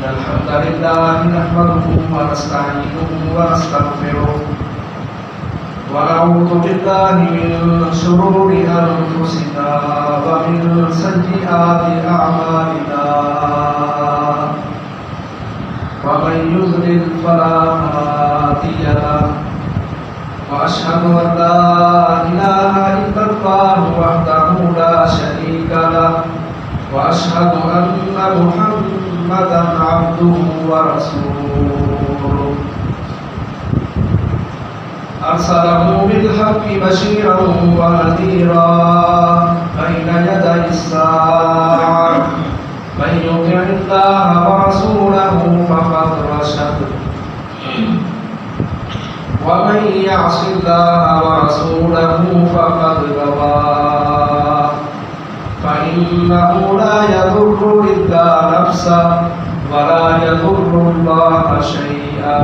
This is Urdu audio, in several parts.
الحمد لله نحمده ونستعينه ونستغفره ونعوذ بالله من شرور أنفسنا ومن سيئات أعمالنا ومن يضلل فلا هادي له وأشهد أن لا إله إلا الله وحده لا شريك له وأشهد أن محمدا عبده ورسوله أرسله بالحق بشيرا ونذيرا بين يدي الساعة من يطع الله ورسوله فقد رشد ومن يعص الله ورسوله فقد غوى فإنه لا يضر إلا نفسه ولا يضر الله شيئا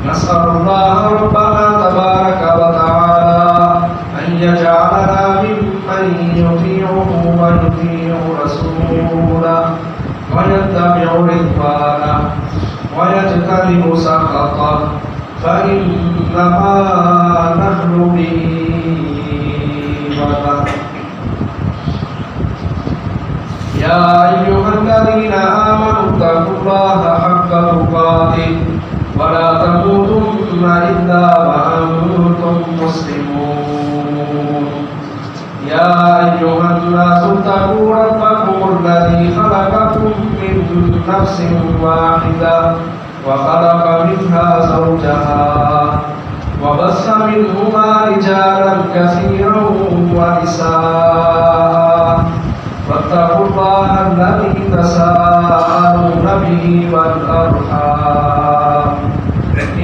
نسأل الله ربنا تبارك وتعالى أن يجعلنا ممن يطيعه ويطيع رسوله ويتبع رضوانه ويجتنب سخطه فإنما نحن به وله. يا أيها الذين آمنوا اتقوا الله حق تقاته ولا تموتن إلا وأنتم مسلمون. يا أيها الناس اتقوا ربكم الذي خلقكم من نفس واحدة وخلق منها زوجها وبث منهما رجالا كثيرا ونساء واتقوا الله الذي تساءلون به والأرحام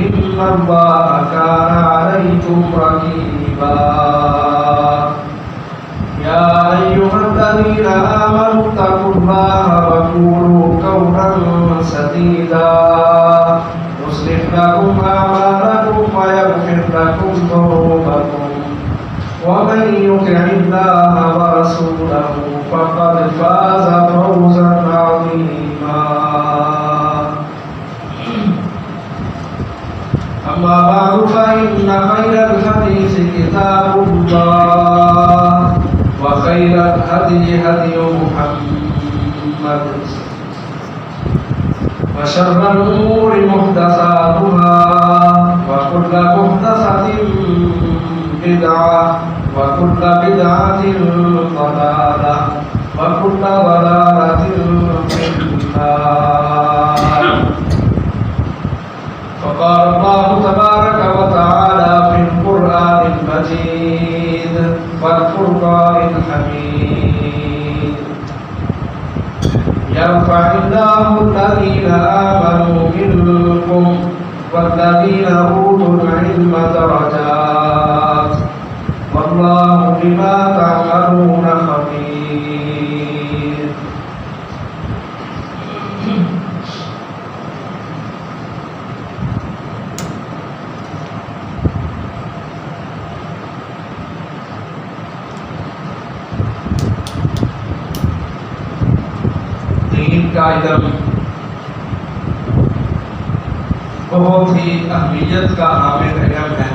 إن الله كان عليكم رقيبا. يا أيها الذين آمنوا اتقوا الله وقولوا قولا سديدا يصلح لكم أعمالكم ويغفر لكم ذنوبكم ومن يطع الله ورسوله فقد فاز فوزا عظيما. أما بعد فإن خير الحديث كتاب الله وخير الهدي هدي محمد وشر الأمور محدثاتها وكل محدثة بدعة وكل بدعة ضلالة وكل ضلالة في النار. فقال الله تبارك وتعالى في القرآن المجيد والفرقان الحميد يرفع الله الذين آمنوا منكم والذين أوتوا العلم درجات والله بما تعملون خبير. دین کا علم بہت ہی اہمیت کا حامل علم ہے.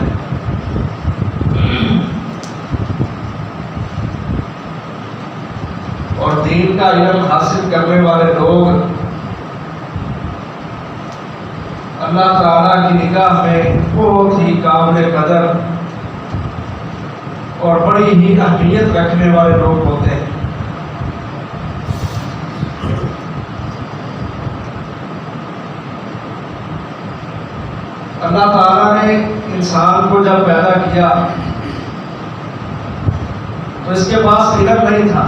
اور دین کا علم حاصل کرنے والے لوگ اللہ تعالیٰ کی نگاہ میں بہت ہی قابل قدر اور بڑی ہی اہمیت رکھنے والے لوگ ہوتے ہیں. اللہ تعالیٰ نے انسان کو جب پیدا کیا تو اس کے پاس علم نہیں تھا،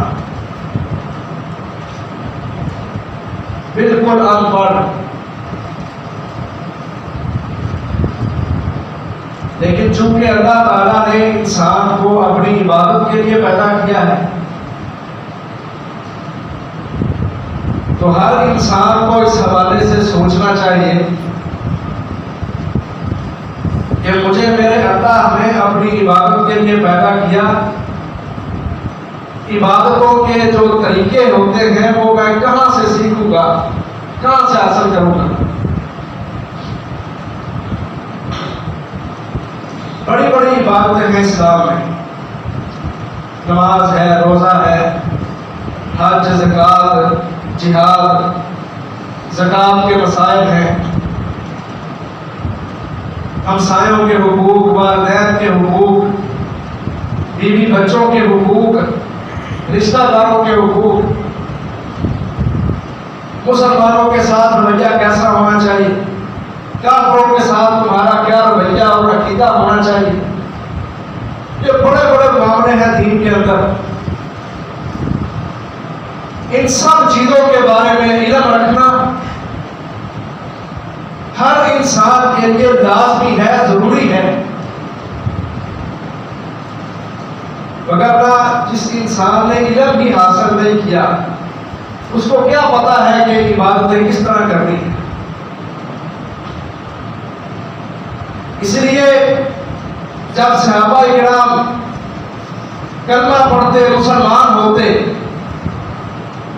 بالکل ان پڑھ. لیکن چونکہ اللہ تعالیٰ نے انسان کو اپنی عبادت کے لیے پیدا کیا ہے تو ہر انسان کو اس حوالے سے سوچنا چاہیے کہ مجھے میرے اللہ نے اپنی عبادت کے لیے پیدا کیا عبادتوں کے جو طریقے ہوتے ہیں وہ میں کہاں سے سیکھوں گا، کہاں سے حاصل کروں گا؟ بڑی بڑی عبادتیں ہیں اسلام میں، نماز ہے، روزہ ہے، حج، زکوٰۃ، جہاد، زکوٰۃ کے مسائل ہیں، ہمسایوں کے حقوق، والدین کے حقوق، بیوی بچوں کے حقوق، رشتہ داروں کے حقوق، مسلمانوں کے ساتھ رویہ کیسا ہونا چاہیے، کافروں کے ساتھ تمہارا کیا رویہ اور عقیدہ ہونا چاہیے. یہ بڑے بڑے معاملے ہیں دین کے اندر. ان سب چیزوں کے بارے میں علم رکھنا ہر انسان کے لیے لازمی ہے، ضروری ہے. وگرنہ جس انسان نے علم بھی حاصل نہیں کیا اس کو کیا پتا ہے کہ عبادتیں کس طرح کرنی ہیں. اس لیے جب صحابہ کرام کلمہ پڑھتے، مسلمان ہوتے،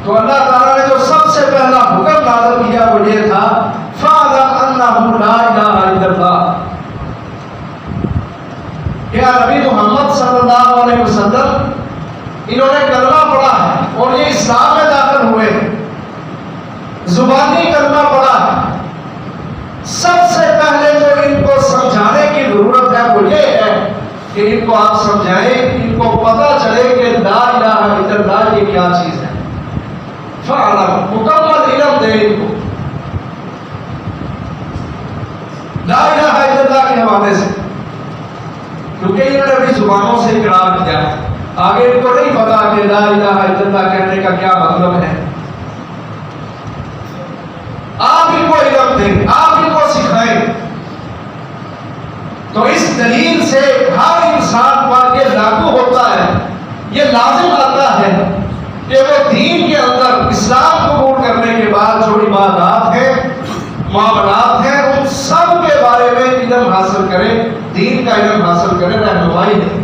تو اللہ تعالیٰ نے جو سب سے پہلا حکم نازل کیا وہ یہ تھا فَاعْلَمْ أَنَّهُ لَا إِلَٰهَ إِلَّا اللَّهُ. کیا نبی محمد صلی اللہ علیہ وسلم انہوں نے کلمہ پڑھا ہے اور یہ اسلام میں داخل ہوئے ہیں، زبانی کلمہ پڑھا ہے. سب سے پہلے جو ان کو سمجھانے کی ضرورت ہے وہ یہ ہے کہ ان کو آپ سمجھائیں، ان کو پتہ چلے کہ لا الہ الا اللہ یہ کیا چیز ہے. فعلم، مکمل علم دے ان کو لا الہ الا اللہ کے حوالے سے، کیونکہ انہوں نے بھی زبانوں سے اقرار کیا ہے. آگے ان کو نہیں پتا کہ لا الہ الا اللہ کہنے کا کیا مطلب ہے. آپ ان کو علم دیں، آپ ان کو سکھائیں. تو اس دلیل سے ہر انسان پر یہ لاگو ہوتا ہے، یہ لازم آتا ہے کہ وہ دین کے اندر اسلام قبول کرنے کے بعد جو عبادات ہیں، معاملات ہیں، ان سب کے بارے میں علم حاصل کرے، دین کا علم حاصل کرے، رہنمائی دے.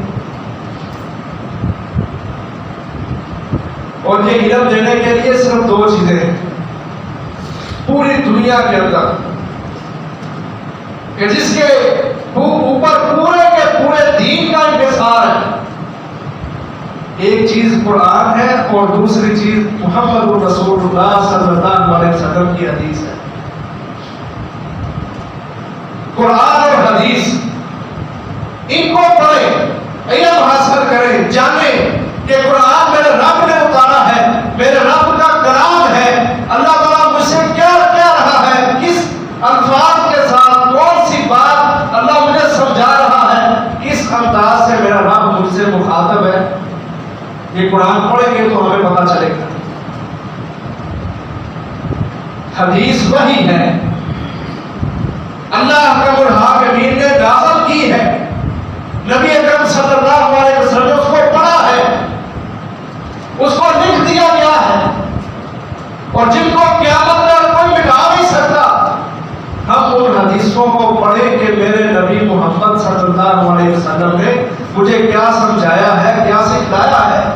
اور یہ علم دینے کے لیے صرف دو چیزیں ہیں پوری دنیا کے اندر کہ جس کے اوپر پورے کے پورے دین کا انحصار ہے. ایک چیز قرآن ہے اور دوسری چیز محمد رسول اللہ صلی اللہ علیہ وسلم کی حدیث ہے. قرآن اور حدیث ان کو پڑھیں، علم حاصل کریں، جانیں کہ قرآن میرے رب نے اتارا ہے، میرے رب کا کلام ہے. اللہ تعالیٰ مجھ سے کیا کہہ رہا ہے، کس الفاظ کے ساتھ، کون سی بات اللہ مجھے سمجھا رہا ہے، کس انداز سے میرا رب مجھ سے مخاطب ہے. یہ قرآن پڑھیں گے تو ہمیں پتہ چلے گا. حدیث وحی ہے، اللہ اکرم الحاکمین نے نازل کی ہے، نبی اکرم صلی اللہ علیہ وسلم نے اس کو پڑھا ہے، اس کو لکھ دیا گیا ہے، اور جن کو قیامت میں کوئی مٹا نہیں سکتا. ہم ان حدیثوں کو پڑھیں کہ میرے نبی محمد صلی اللہ علیہ وسلم نے مجھے کیا سمجھایا ہے، کیا سکھلایا ہے.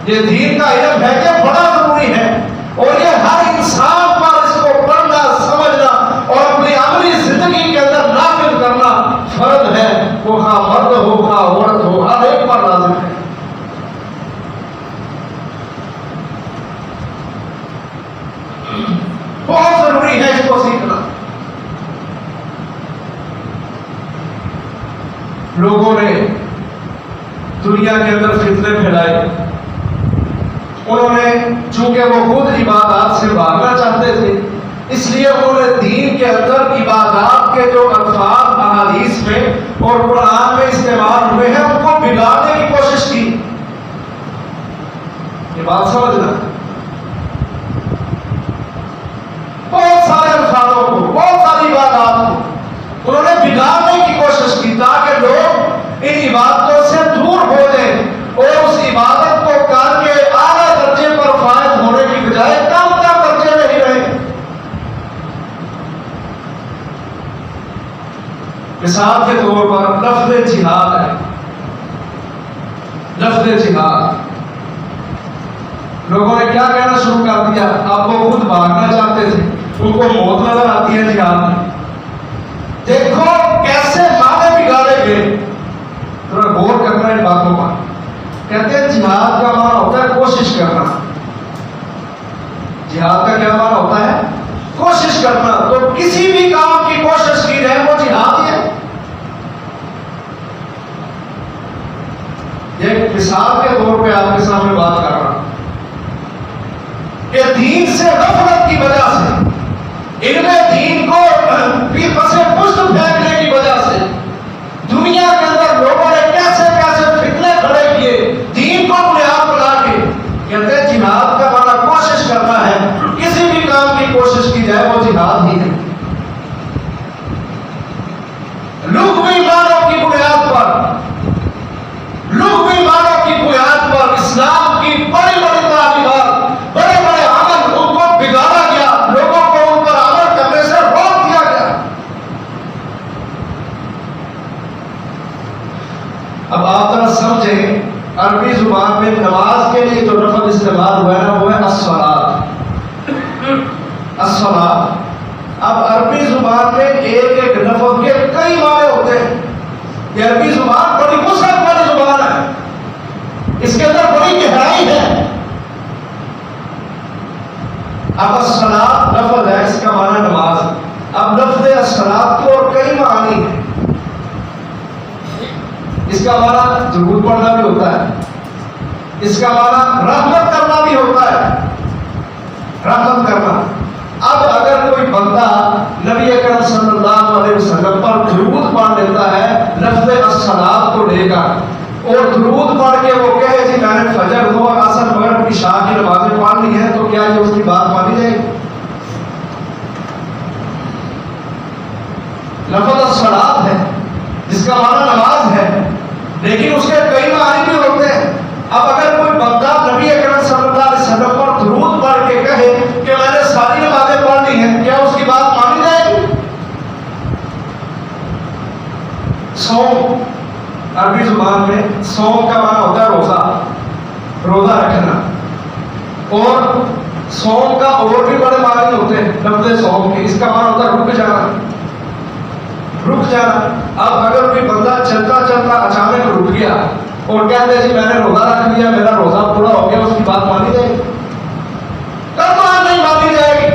یہ دین کا علم ہے کہ بڑا ضروری ہے، اور یہ ہر انسان پر اس کو پڑھنا، سمجھنا اور اپنی عملی زندگی کے اندر نافذ کرنا فرض ہے. وہ خواہ مرد ہو، خواہ عورت ہو، ہر ایک پر لازم ہے. بہت ضروری ہے اس کو سیکھنا. لوگوں نے دنیا کے اندر فتنے پھیلائے. انہوں نے چونکہ وہ خود عبادات سے بھاگنا چاہتے تھے، اس لیے انہوں نے دین کے اندر عبادات کے جو الفاظ احادیث میں اور قرآن میں استعمال ہوئے ہیں ان کو بگاڑنے کی کوشش کی. یہ بات سمجھنا، بہت سارے الفاظوں کو، بہت ساری عبادات کو انہوں نے بگاڑنے کی کوشش کی تاکہ لوگ ان عبادتوں سے دور ہو جائیں اور اس عبادت کو کر کے اعلیٰ درجے پر فائد ہونے کی بجائے کم تر درجے میں ہی رہے. مثال کے طور پر لفظ جہاد ہے. لفظ جہاد. لوگوں نے کیا کہنا شروع کر دیا؟ اب وہ خود بھاگنا چاہتے تھے، ان کو موت نظر آتی ہے جہاد میں. دیکھو کیسے معنی بگاڑے گئے. تھوڑا غور کرنا ان باتوں پر. کہتے ہیں جہاد کا معنی ہوتا ہے کوشش کرنا. جہاد کا کیا معنی ہوتا ہے؟ کوشش کرنا. تو کسی بھی کام کی کوشش کی جائے وہ جہاد ہی ہے. ایک مثال کے طور پہ آپ کے سامنے بات کر رہا ہوں کہ دین سے غفلت کی وجہ سے، ان میں دین کو پسے پشت پھینکنے کی وجہ سے دنیا کے اندر لوگوں نے کیسے کیسے فتنے کھڑے کیے دین کو بنیاد بنا کے. کہتے ہیں جہاد کا معنی کوشش کرنا ہے. کسی بھی کام کی کوشش کی جائے وہ جہاد ہی ہے. لغوی معنوں کی بنیاد پر، لغوی معنوں کی بنیاد پر اسلام کی بڑی بڑی تعلیمات، بڑے بڑے عمل ان کو بگاڑا گیا، لوگوں کو ان پر عمل کرنے سے روک دیا گیا. اب آپ ذرا سمجھیں، عربی زبان میں نماز کے لیے جو لفظ استعمال ہوا ہے نا وہ ہے الصلاۃ. الصلاۃ. اب عربی زبان میں ایک ایک لفظ کے کئی معنی ہوتے ہیں. یہ عربی زبان بڑی وسعت والی زبان ہے، اس کے اندر بڑی گہرائی ہے. اب الصلاۃ لفظ ہے، اس کا معنی نماز. اب لفظ الصلاۃ کو اور کئی معنی ہیں. اس کا معنی درود پڑھنا بھی ہوتا ہے، اس کا معنی رحمت کرنا بھی ہوتا ہے، رحمت کرنا. اب اگر کوئی بندہ نبی اکرم صلی اللہ علیہ وسلم پر درود پڑھ لیتا ہے لفظ الصلاۃ کو لے کر، اور درود پڑھ کے وہ کہے جی میں نے فجر ظہر عصر مغرب عشاء کی نمازیں پڑھ لی ہیں، تو کیا یہ اس کی بات مانی جائے گی؟ لفظ الصلاۃ ہے جس کا معنی نماز ہے، لیکن اس کے کئی معنی بھی ہوتے ہیں. اب اگر کوئی بندہ نبی اکرم صلی اللہ علیہ وسلم پر درود پڑھ کے کہے کہ میں نے ساری نمازیں پڑھ لی ہیں، کیا اس کی بات مانی جائے گی؟ صوم، عربی زبان میں صوم کا معنی ہوتا ہے روزہ، روزہ رکھنا. اور صوم کا اور بھی بڑے معنی ہوتے ہیں لفظ صوم کے. اس کا معنی ہوتا ہے رک جانا، رک جانا. اب اگر کوئی بندہ چلتا چلتا اچانک رک گیا اور کہتے جی میں نے روزہ رکھ لیا، میرا روزہ پورا ہو گیا، اس کی بات مانی جائے گی؟ کتنا نہیں مانی جائے گی.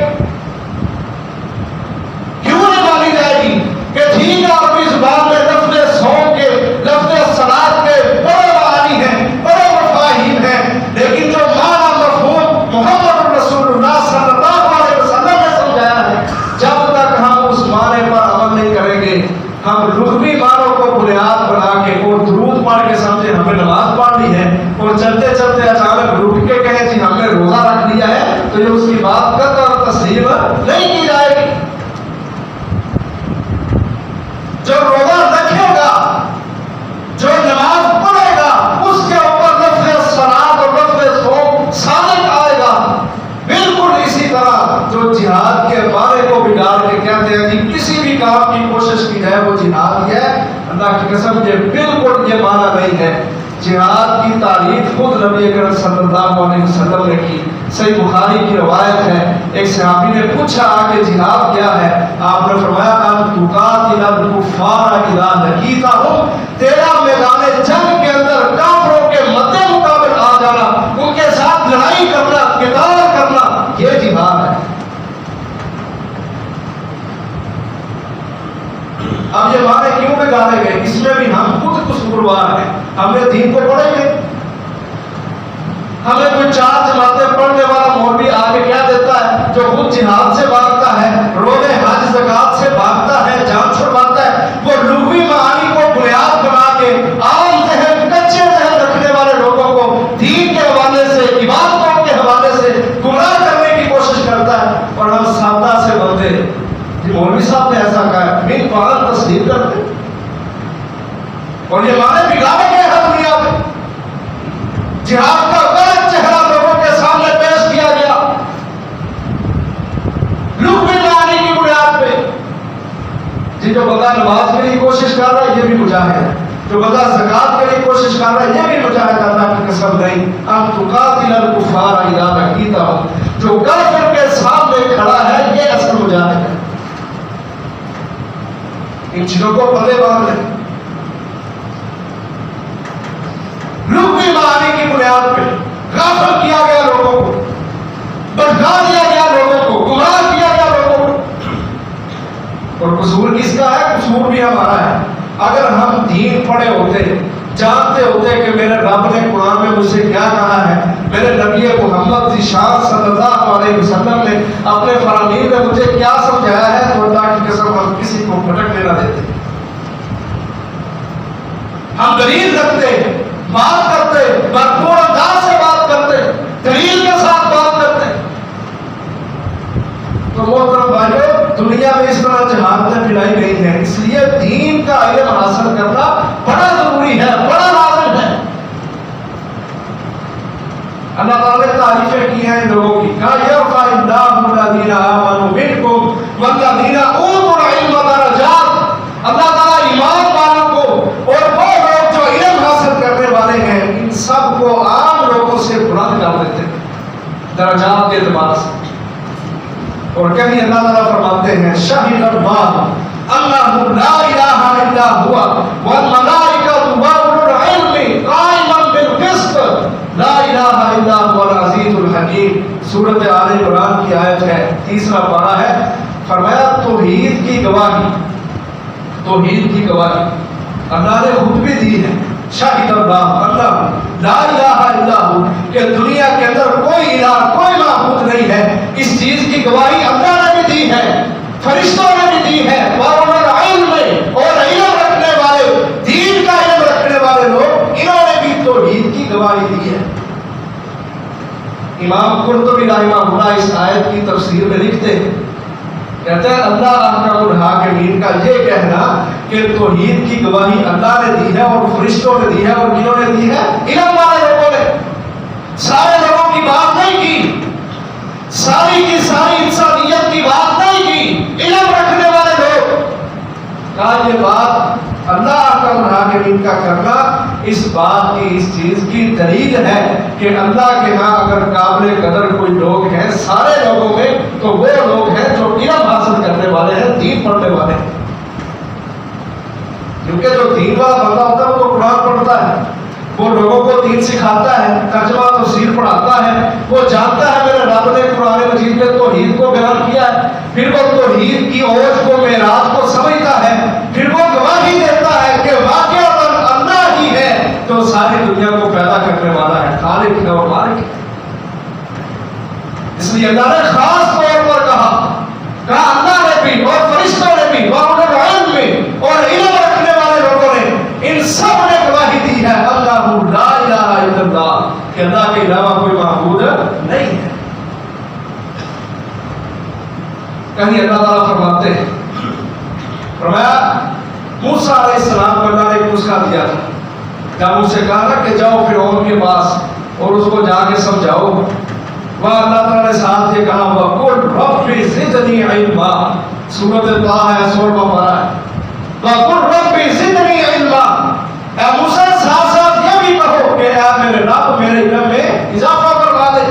کیوں نہیں مانی جائے گی؟ کہ ٹھیک ہے عربی زبان میں لفظ صوم کے، لفظ صلاۃ کے بڑے معنی ہیں، بڑے مفاہیم ہیں، لیکن جو معنی مفہوم محمد رسول اللہ صلی اللہ علیہ وسلم نے سمجھایا ہے، جب تک ہم اس معنی پر عمل نہیں کریں گے، ہم لغوی معنوں کو بنیاد بنا کے اور درود پڑھ کے سمجھے ہمیں نماز پڑھ لی ہے، اور چلتے چلتے اچانک رک کے کہیں جی ہم نے روزہ رکھ لیا ہے، تو یہ اس کی بات قطع تسلیم نہیں کی جائے گی. جو روزہ رکھے گا، جو نماز پڑھے گا، اس کے اوپر لفظ صلاۃ اور لفظ صوم صادق آئے گا. بالکل اسی طرح جو جہاد کے بارے کو بگاڑ کے کہتے ہیں کہ کسی بھی کام کی کوشش کی جائے وہ جہاد ہی ہے، اللہ کی قسم یہ بالکل یہ معنی نہیں ہے. جہاد کی تعریف خود نبی اکرم صلی اللہ علیہ وسلم نے کی. صحیح بخاری کی روایت ہے، ایک صحابی نے پوچھا کہ جہاد کیا ہے؟ آپ نے فرمایا ان تقاتل الکفار اذا لقیتهم، تیرا میدان جنگ کے اندر کافروں کے مد مقابل آ جانا، ان کے ساتھ لڑائی کرنا، قتال کرنا، یہ جہاد ہے. اب یہ معنی کیوں بگاڑے گئے؟ اس میں بھی ہم خود قصوروار ہیں. ہم نے دین کو پڑھے گے، ہمیں کوئی 4 جماعتیں پڑھنے والا مولوی آگے کیا دیتا ہے جو خود جہاد سے بھاگتا ہے، روزے حج زکات سے بھاگتا ہے، جان چھڑواتا ہے، وہ لغوی معانی کو بنیاد بنا کے عام ذہن، کچے ذہن رکھنے والے لوگوں کو دین کے حوالے سے، عبادتوں کے حوالے سے گمراہ کرنے کی کوشش کرتا ہے. اور ہم سادہ سے بندے جی مولوی صاحب نے ایسا کہا ہے، من فعل تسلیم کرتے، اور یہ معنی بگاڑے گئے ہر دنیا میں. جہاد کا غلط چہرہ لوگوں کے سامنے پیش کیا گیا لغوی معنی کی بنیاد پہ. جی جو بندہ نماز کے لیے کوشش کر رہا ہے یہ بھی مجاہد ہے، جو بندہ زکات کے لیے کوشش کر رہا ہے یہ بھی مجاہد اللہ کی قسم نہیں، ام تقاتل الکفار اذا لقیتہم، جو کافر کے سامنے کھڑا ہے یہ اصل مجاہد ہے۔ ان چیزوں کو پلے باندھ لیں۔ لغوی معانی کی بنیاد پہ غافل کیا گیا لوگوں کو، بھٹکا دیا گیا لوگوں کو، گمراہ کیا گیا لوگوں کو، اور قصور کس کا ہے؟ قصور بھی ہمارا ہے۔ اگر ہم دین پڑھے ہوتے، جانتے ہوتے کہ میرے رب نے قرآن میں مجھ سے کیا کہا ہے، میرے نبی محمد ذیشان صلی اللہ علیہ وسلم نے اپنے فرامین میں مجھے کیا سمجھایا ہے، تو اللہ کی قسم ہم کسی کو بھٹکنے نہ دیتے، ہم دلیل رکھتے، بات کرتے، بھرپور انداز سے بات کرتے، دلیل کے ساتھ بات کرتے۔ تو محترم بھائیو، دنیا میں اس طرح جہالتیں پھیلائی گئی ہیں، اس لیے دین کا علم حاصل کرنا بڑا ضروری ہے، بڑا لازم ہے۔ اللہ تعالیٰ نے تعریفیں کی ہیں ان لوگوں کی، کہا یرفع اللہ الذین آمنوا منکم والذین اوتوا العلم درجات۔ اللہ تعالیٰ ایمان والوں کو اور وہ لوگ جو علم حاصل کرنے والے ہیں ان سب کو عام لوگوں سے بلند کر دیتے ہیں درجات کے اعتبار سے۔ اور کہیں اللہ تعالیٰ فرماتے ہیں شہید اللہ انہ لا الہ الا ہوا والملائکۃ واولو العلم قائما بالقسط لا الہ الا هو العزیز الحکیم۔ سورۃ آل عمران کی آیت ہے، 3واں پارہ ہے۔ فرمایا توحید کی گواہی، توحید کی گواہی اللہ نے خود بھی دی ہے۔ شاہد اللہ اللہ لا الہ الا ہو، کہ دنیا کے اندر کوئی الہ، کوئی معبود نہیں ہے، اس چیز کی گواہی اللہ نے بھی دی ہے، فرشتوں نے بھی دی ہے، واولو العلم، اور علم رکھنے والے، دین کا علم رکھنے والے لوگ انہوں نے بھی توحید کی گواہی دی ہے۔ امام قرطبی رحمہ اللہ اس آیت کی تفسیر میں لکھتے ہیں، کہتے ہیں اللہ احکم الحاکمین کا یہ کہنا کہ توحید کی گواہی اللہ نے دی ہے اور فرشتوں نے دی ہے، اور کنہوں نے دی ہے؟ علم والے لوگوں نے۔ سارے لوگوں کی بات نہیں کی، ساری کی ساری انسانیت کی بات نہیں کی، علم رکھنے والے لوگ۔ کہا یہ بات اللہ احکم الحاکمین کا کرنا اس بات کی، اس چیز کی دلیل ہے کہ اللہ کے ہاں اگر قابل قدر کوئی لوگ ہیں سارے لوگوں میں، تو وہ لوگ ہیں جو علم حاصل کرنے والے ہیں، دین پڑھنے والے ہیں۔ کیونکہ جو دین والا بندہ ہوتا ہے وہ تو قرآن پڑھتا ہے، وہ لوگوں کو دین سکھاتا ہے، ترجمہ تفسیر پڑھاتا ہے، وہ جانتا ہے میرے رب نے قرآن مجید میں توحید کو بیان کیا ہے، پھر وہ توحید کی اوج کو، معراج کو سمجھتا ہے، پھر وہ گواہی دیتا ہے کہ واقعتاً اللہ ہی ہے تو ساری دنیا کو پیدا کرنے والا ہے، خالق ہے اور مالک ہے۔ اس لیے اللہ نے خاص طور پر کہا اللہ نے بھی اور فرشتوں نے بھی واولو العلم میں، اور علم رکھنے والے لوگوں نے، ان سب نے گواہی دی ہے اللہ لا الہ الا اللہ، کہ اللہ کے علاوہ کوئی معبود نہیں ہے۔ کہیں اللہ تعالیٰ فرماتے ہیں، فرمایا موسیٰ علیہ السلام کو اللہ نے ایک نسخہ دیا تھا، جب اسے کہا نا کہ جاؤ فرعون کے پاس اور اس کو جا کے سمجھاؤ، وہاں اللہ تعالیٰ نے ساتھ یہ کہا وَقُلْ رَبِّ زِدْنِي عِلْمًا، سورۃ طٰہٰ ہے 16واں پارہ ہے، وَقُلْ رَبِّ زِدْنِي عِلْمًا، اے موسیٰ ساتھ ساتھ یہ بھی کہو کہ اے میرے رب میرے علم میں اضافہ کروا دے۔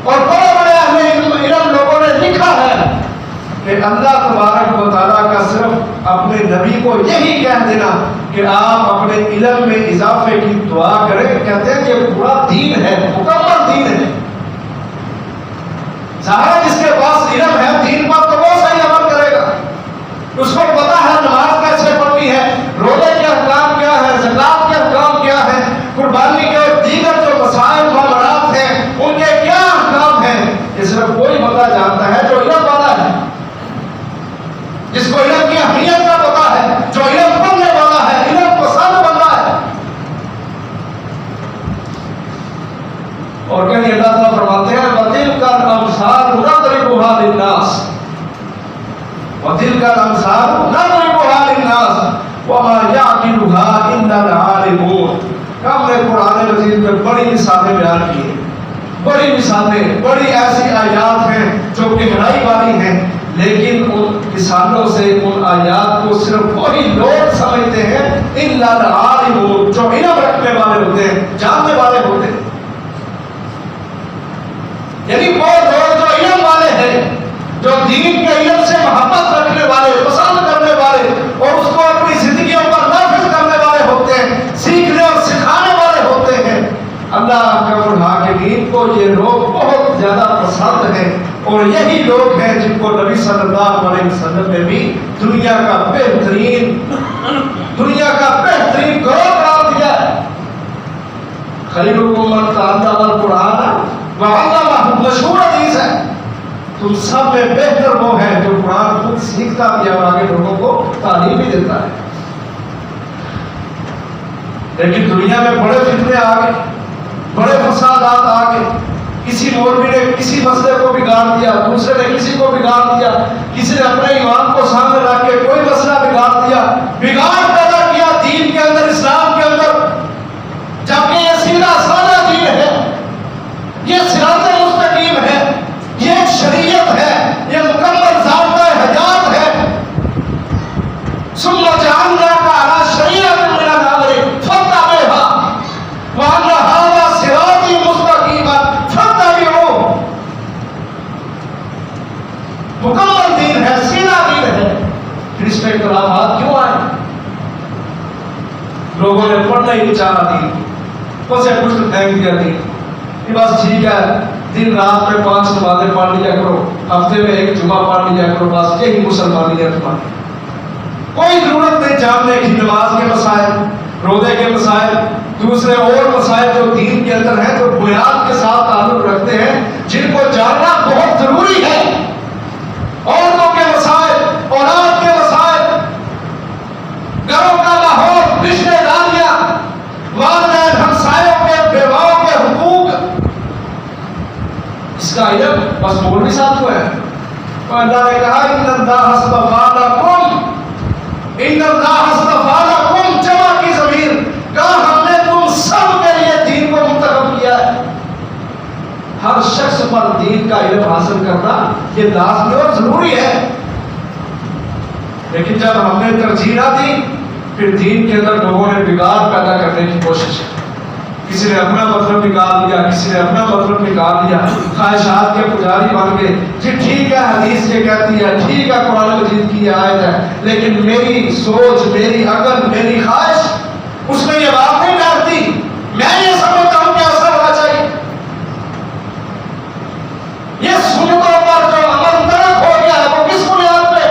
اور بڑے بڑے اہل علم لوگوں نے لکھا ہے کہ اللہ تبارک و تعالیٰ کا صرف اپنے نبی کو یہی کہہ دینا کہ آپ اپنے علم میں اضافے کی دعا کریں، کہتے ہیں یہ پورا دین ہے، مکمل دین ہے۔ ظاہر جس کے پاس علم ہے دین پر تو وہ صحیح عمل کرے گا، اس کو پتا ہے نماز کیسے پڑھنی ہے، روزے کے احکام کیا ہے، زکات کے احکام کیا ہے، قربانی کے اور دیگر جو مسائل معاملات ہیں ان کے کیا احکام ہیں، یہ صرف وہی بندہ جانتا ہے جو علم والا ہے، جس کو علم کی اہمیت کا پتا ہے، جو علم پڑھنے والا ہے، علم پسند بندہ ہے۔ اور کہیں اللہ تعالیٰ فرماتے ہیں وَتِلْكَ الْأَمْثَالُ نَضْرِبُهَا لِلنَّاسِ، وَتِلْكَ الْأَمْثَالُ نَضْرِبُهَا لِلنَّاسِ وَمَا يَعْقِلُهَا إِلَّا الْعَالِمُونَ۔ ہم نے قرآن مجید میں بڑی مثالیں بیان کی ہیں، بڑی مثالیں، بڑی ایسی آیات ہیں جو گہرائی والی ہیں، لیکن ان مثالوں سے، ان آیات کو صرف وہی لوگ سمجھتے ہیں الا العالم، جو علم رکھنے والے ہوتے ہیں، جاننے والے ہوتے ہیں، یعنی وہ لوگ جو علم والے ہیں، جو دین کے علم سے محبت رکھنے والے، پسند کرنے والے اور اس کو اپنی زندگیوں پر نافذ کرنے والے ہوتے ہیں، سیکھنے اور سکھانے والے ہوتے ہیں، اللہ اکبر الحاکمین کو یہ لوگ بہت زیادہ پسند ہیں، اور یہی لوگ ہیں جن کو نبی صلی اللہ علیہ وسلم نے بھی دنیا کا بہترین گروہ قرار دیا ہے۔ خیرکم من تعلم القرآن وعلمہ، مشہور حدیث ہے، تم سب میں بہتر وہ ہے جو قرآن خود سیکھتا بھی اور آگے لوگوں کو تعلیم بھی دیتا ہے۔ لیکن دنیا میں بڑے فتنے آ گئے، بڑے فسادات آ گئے، کسی مولوی نے کسی مسئلے کو بگاڑ دیا، دوسرے نے کسی کو بگاڑ دیا، کسی نے اپنے ایمان کو سامنے رکھ کے کوئی مسئلہ بگاڑ دیا، بگاڑ پیدا کیا دین کے اندر، اسلام کے اندر، جبکہ یہ سیدھا سادہ دین ہے، یہ صراط مستقیم ہے، یہ ایک شریعت ہے، یہ مکمل ضابطۂ حیات ہے۔ ثم جعلناک علی شریعۃ من الامر فاتبعها وان ھذا صراطی مستقیما فاتبعوہ۔ مکمل دین ہے، سیدھا دین ہے، پھر اس میں اختلافات کیوں آئے؟ لوگوں نے پڑھنا ہی نہیں چاہا دین، اسے کچھ پھینک دیا دین، کہ بس ٹھیک ہے، دن رات میں 5 نمازیں پڑھ لیا کرو، ہفتے میں 1 جمعہ پڑھ لیا کرو، بس یہی مسلمانیت تمہاری۔ کوئی ضرورت نہیں جاننے کی نماز کے مسائل، روزے کے مسائل، دوسرے اور مسائل جو دین کے اندر ہیں، جو بنیاد کے ساتھ تعلق رکھتے ہیں، جن کو جاننا بہت ضروری ہے۔ عورتوں کے مسائل، اولاد کے مسائل، گھروں کا ماحول، رشتے داریاں، والدین، ہمسایوں کے، بیواؤں کے حقوق، اس کا علم بس مولوی صاحب کو ہے۔ تو اللہ نے کہا ان اللہ اصطفیٰ لکم، جمع کی ضمیر، کہا ہم نے تم سب کے لیے دین کو منتخب کیا ہے۔ ہر شخص پر دین کا علم حاصل کرنا یہ لازمی اور ضروری ہے، لیکن جب ہم نے ترجیح نہ دی، پھر دین کے اندر لوگوں نے بگاڑ پیدا کرنے کی کوشش کی، کسی نے اپنا مطلب نکال دیا، کسی نے اپنا مطلب نکال دیا، خواہشات کے پجاری بن گئے، جی ٹھیک ہے حدیث یہ کہتی ہے، ٹھیک ہے قرآن مجید کی یہ آیت ہے، لیکن میری سوچ، میری عقل، میری خواہش اس میں یہ بات نہیں ڈالتی، میں یہ سمجھتا ہوں کہ ایسا ہونا چاہیے۔ یہ سنتوں پر جو عمل ترک ہو گیا ہے، وہ کس بنیاد پہ؟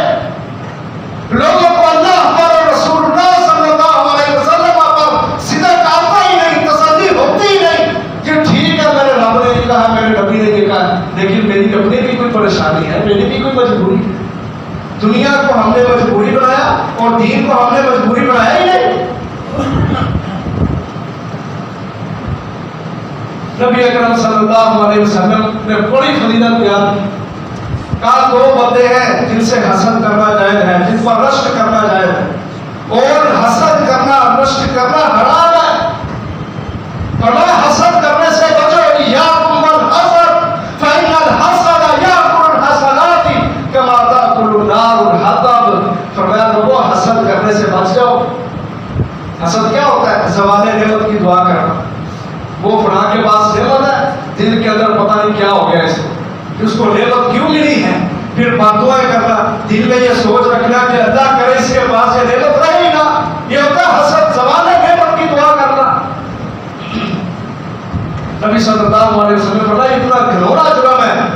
لوگوں کو اللہ پر، رسول اللہ صلی اللہ علیہ وسلم پر صدق آتا ہی نہیں، تسلی ہوتی ہی نہیں کہ ٹھیک ہے میرے رب نے یہ کہا، میرے نبی نے یہ کہا، لیکن میری اپنی بھی کوئی پریشانی ہے، میری بھی کوئی مجبوری ہے۔ دنیا کو ہم نے مجبوری بنایا اور دین کو ہم نے مجبوری بنایا ہی نہیں۔ نبی اکرم صلی اللہ علیہ وسلم نے بڑی فضیلت بیان کی، کہا 2 بندے ہیں جن سے حسد کرنا جائز ہے، جن پر رشک کرنا جائز ہے، اور حسد کرنا، رشک کرنا حرام ہے۔ فرمایا حسد کرنے سے بچو، ایاکم والحسد فإن الحسد یأکل الحسنات کما تأکل النار الحطب۔ فرمایا لوگوں حسد کرنے سے بچ جاؤ۔ حسد کیا ہوتا ہے؟ زوال نعمت کی دعا کرنا۔ وہ فلاں کے پاس نعمت ہے، دل کے اندر پتہ نہیں کیا ہو گیا اس کو، کہ اس کو نعمت کیوں ملی ہے، پھر بددعائیں کرنا، دل میں یہ سوچ رکھنا کہ اللہ کرے اس کے پاس یہ نعمت رہے گا، یہ ہوتا ہے حسد، زوال نعمت کی دعا کرنا۔ نبی صلی اللہ علیہ وسلم نے فرمایا اتنا گھنونا جرم ہے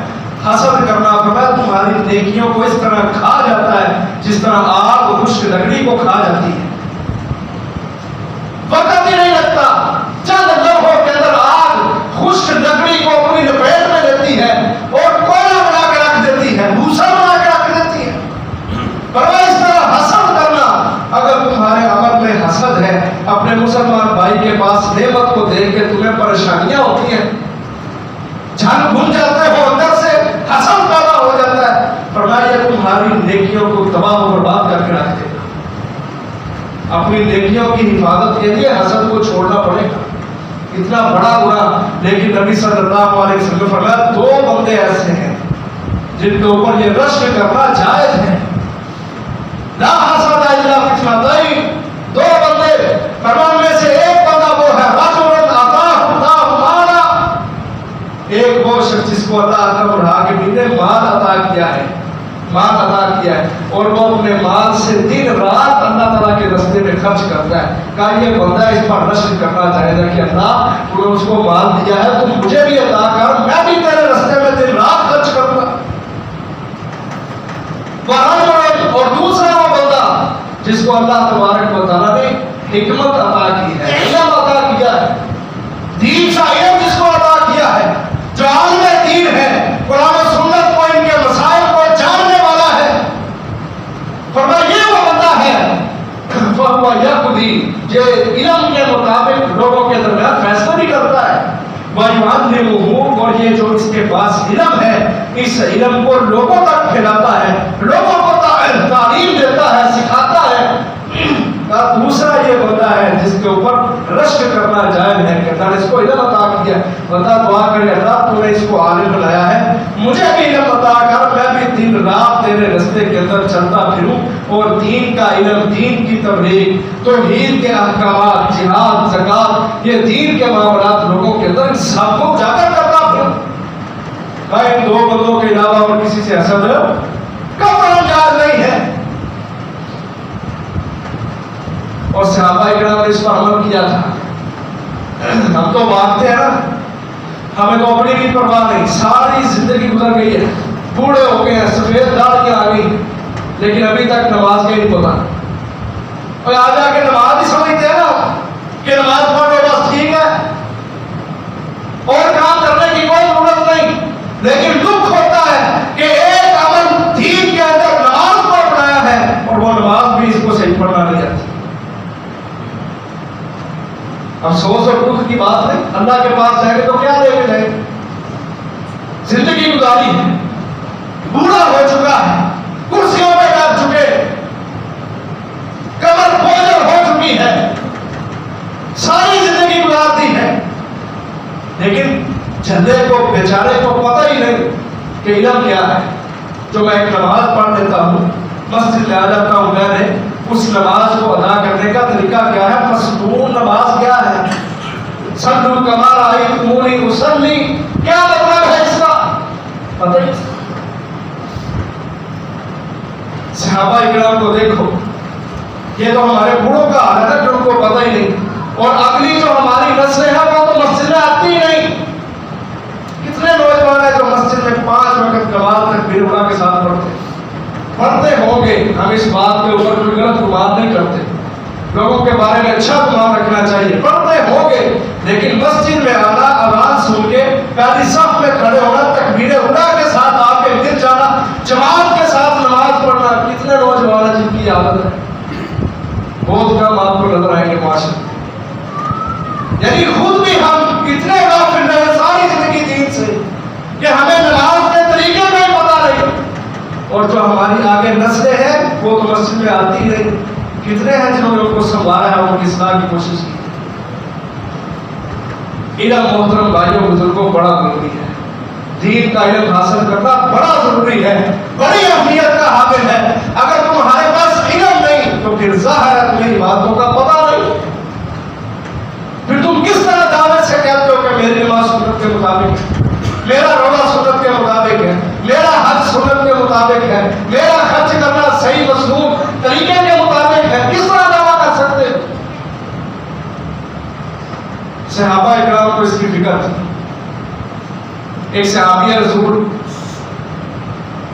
حسد کرنا۔ فرمایا تمہاری نیکیوں کو اس طرح کھا جاتا ہے جس طرح آگ خشک لکڑی کو کھا جاتی ہے، وقت ہی نہیں لگتا، چند لمحوں کے اندر آگ خشک لکڑی کو اپنی لپیٹ میں لیتی ہے اور کوئلہ بنا کے رکھ دیتی ہے، بھوسا بنا کے رکھ دیتی ہے۔ فرمایا اس طرح حسد کرنا، اگر تمہارے عمل میں حسد ہے، اپنے مسلمان بھائی کے پاس نعمت کو دیکھ کے تمہیں پریشانیاں ہوتی ہیں، جھن بھن جاتے ہو، اندر سے حسد پیدا ہو جاتا ہے، فرمایا یہ تمہاری نیکیوں کو تباہ و برباد کر کے رکھ دے گا۔ اپنی نیکیوں کی حفاظت کے لیے حسد کو چھوڑنا پڑے گا، اتنا بڑا گناہ۔ لیکن نبی صلی اللہ علیہ وسلم نے فرمایا 2 بندے ایسے ہیں جن کے اوپر یہ رشک کرنا جائز ہے، لا حسد الا فی اثنتین، دو بندے، فرمان میں سے ایک بندہ وہ ہے رجل آتاہ اللہ مالا، ایک وہ شخص جس کو اللہ عطا بڑھا کے بھی نے مال عطا کیا ہے، مال عطا کیا ہے، اور وہ اپنے مال سے دن رات اللہ تعالیٰ کے راستے میں خرچ کرتا ہے۔ کہا یہ بندہ اس پر نشر کرنا چاہے گا کہ اللہ تو نے اس کو مال دیا ہے تو مجھے بھی عطا کر، میں بھی تیرے راستے میں دن رات خرچ کروں گا۔ اور دوسرا وہ بندہ جس کو اللہ تبارک و تعالیٰ نے حکمت عطا کی ہے، علم عطا کیا ہے، دین کا علم جس کو عطا کیا ہے، جو عالم دین ہے، قرآن و سنت کو ان کے مسائل کو جاننے والا ہے، فرمایا یہ وہ بندہ ہے فَهُوَ يَقْضِي، جو علم کے مطابق لوگوں کے درمیان فیصلہ بھی کرتا ہے، وَيُعَلِّمُهُ، اور یہ جو اس کے پاس علم ہے اس علم کو لوگوں تک پھیلاتا ہے، لوگوں کو تعلیم دیتا ہے، سکھاتا ہے۔ دوسرا یہ بندہ ہے جس کے اوپر رشک کرنا جائز ہے کہ اللہ نے اس کو علم عطا کیا، بندہ دعا کرے اللہ تو نے اس کو عالم بنایا ہے، مجھے بھی علم عطا کر، میں بھی دن رات تیرے راستے کے اندر چلتا پھروں اور دین کا علم، دین کی تبلیغ، توحید کے احکامات، جہاد، زکات، یہ دین کے معاملات لوگوں کے اندر سب کو اجاگر کرتا پھروں۔ ان دو بندوں کے علاوہ اور کسی سے حسد قطعاً جائز نہیں ہے۔ اور صحابہ کرام نے اس پر عمل کیا تھا۔ ہم تو بھاگتے ہیں نا، ہمیں تو اپنی بھی پرواہ نہیں، ساری زندگی گزر گئی ہے، بوڑھے ہو گئے ہیں، سفید داڑھی آ گئی، لیکن ابھی تک نماز کا ہی نہیں پتا، اور آ جا کے نماز ہی سمجھتے ہیں نا کہ نماز پڑھ لو بس ٹھیک ہے، اور کام کرنے کی کوئی ضرورت نہیں۔ لیکن دکھ ہوتا ہے کہ ایک عمل دین کے اندر نماز کو اپنایا ہے اور وہ نماز بھی اس کو صحیح پڑھنا نہیں آتی۔ افسوس اور دکھ کی بات نہیں، اللہ کے پاس جائیں گے تو کیا لے کے جائیں گے؟ زندگی گزاری ہے، بوڑھا ہو چکا ہے، کرسیوں پہ بیٹھ چکے، کمر بوجھل ہو چکی ہے، ساری زندگی گزار دی ہے، لیکن جھندے کو بیچارے کو پتہ ہی نہیں کہ علم کیا ہے۔ جو میں ایک نماز پڑھ لیتا ہوں، مسجد میں آ جاتا ہوں، میں نے اس نماز کو ادا کرنے کا طریقہ کیا ہے، مسنون نماز کیا ہے، صلو کما رأیتمونی اصلی، کیا مطلب ہے اس کا پتہ ہی۔ صحابہ اکرام کو دیکھو، یہ تو ہمارے بوڑھوں کا حال ہے جو ان کو پتہ ہی نہیں، اور اگلی جو ہماری نسلیں ہیں وہ تو مسجد میں آتی ہی نہیں۔ کتنے نوجوان ہیں جو مسجد میں 5 وقت نماز تکبیر اٹھا کے ساتھ پڑھتے ہوں گے، ہم اس بات کے اوپر کوئی غلط گمان نہیں کرتے، لوگوں کے بارے میں اچھا گمان رکھنا چاہیے، پڑھتے ہوں گے، لیکن مسجد میں آنا، آواز سن کے پہلی صف میں کھڑے ہونا، تکبیر اٹھا کے ساتھ آ کے گر جانا، جماعت کے ساتھ نماز پڑھنا، کتنے نوجوان ہیں جن کی عادت ہے؟ بہت کم آپ کو نظر آئیں گے معاشرے۔ یعنی خود بھی ہم اتنے غافل رہے ساری زندگی دین سے کہ ہمیں نماز کے طریقے میں پتہ نہیں، اور جو ہماری آگے نسلیں ہیں وہ تو مسجد میں آتی ہی نہیں۔ کتنے ہیں جنہوں نے ان کو سنبھالا ہے، ان کی اصلاح کی کوشش کی۔ علم محترم بھائیوں بزرگوں بڑا ضروری ہے، دین کا علم حاصل کرنا بڑا ضروری ہے، بڑی اہمیت کا حامل ہے۔ اگر تمہارے پاس علم نہیں تو پھر ظاہر ہے تمہیں باتوں کا پتہ نہیں، پھر تم کس طرح دعوت سے کہتے ہو کہ میری نماز سنت کے مطابق ہے، میرا روزہ سنت کے مطابق ہے، میرا حج سنت کے مطابق ہے، میرا خرچ کرنا صحیح مسنون طریقے کے مطابق ہے، کس طرح دعویٰ کر سکتے؟ صحابہ اکرام کو اس کی فکر تھی۔ ایک صحابی رسول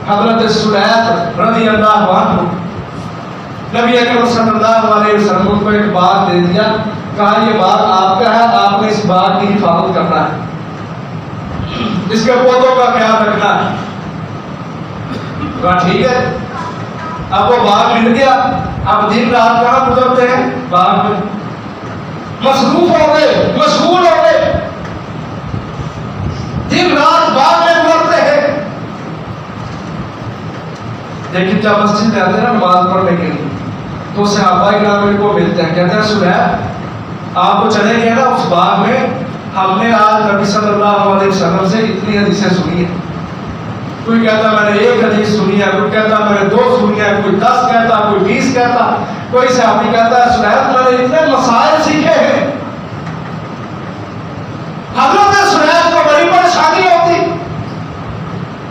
حضرت سلیت رضی اللہ عنہ نبی اکرم صلی اللہ علیہ وسلم کو ایک باغ دے دیا، کہا یہ باغ آپ کا ہے، آپ نے اس باغ کی حفاظت کرنا ہے، اس کے پودوں کا خیال رکھنا ہے۔ کہا ٹھیک ہے۔ اب وہ باغ مل گیا، اب دن رات کہاں گزرتے ہیں؟ باغ میں مصروف ہو گئے، مشغول ہو گئے، دن رات باغ میں گزرتے ہیں۔ لیکن جب مسجد میں آتے ہیں نماز پڑھنے کے لیے تو صحابہ کرام کو ملتے ہیں، کہتے ہیں سلیت آپ کو چلے گئے نا اس باغ میں، ہم نے آج نبی صلی اللہ علیہ وسلم سے اتنی حدیثیں سنی ہیں، کوئی کہتا میں نے 1 حدیث سنی ہے، کوئی کہتا میں نے 2 سنی ہے، کوئی 10 کہتا، کوئی 20 کہتا، کوئی صحابی کہتا ہے سنید میں نے اتنے مسائل سیکھے ہیں۔ حضرت سنید کو بڑی پریشانی ہوتی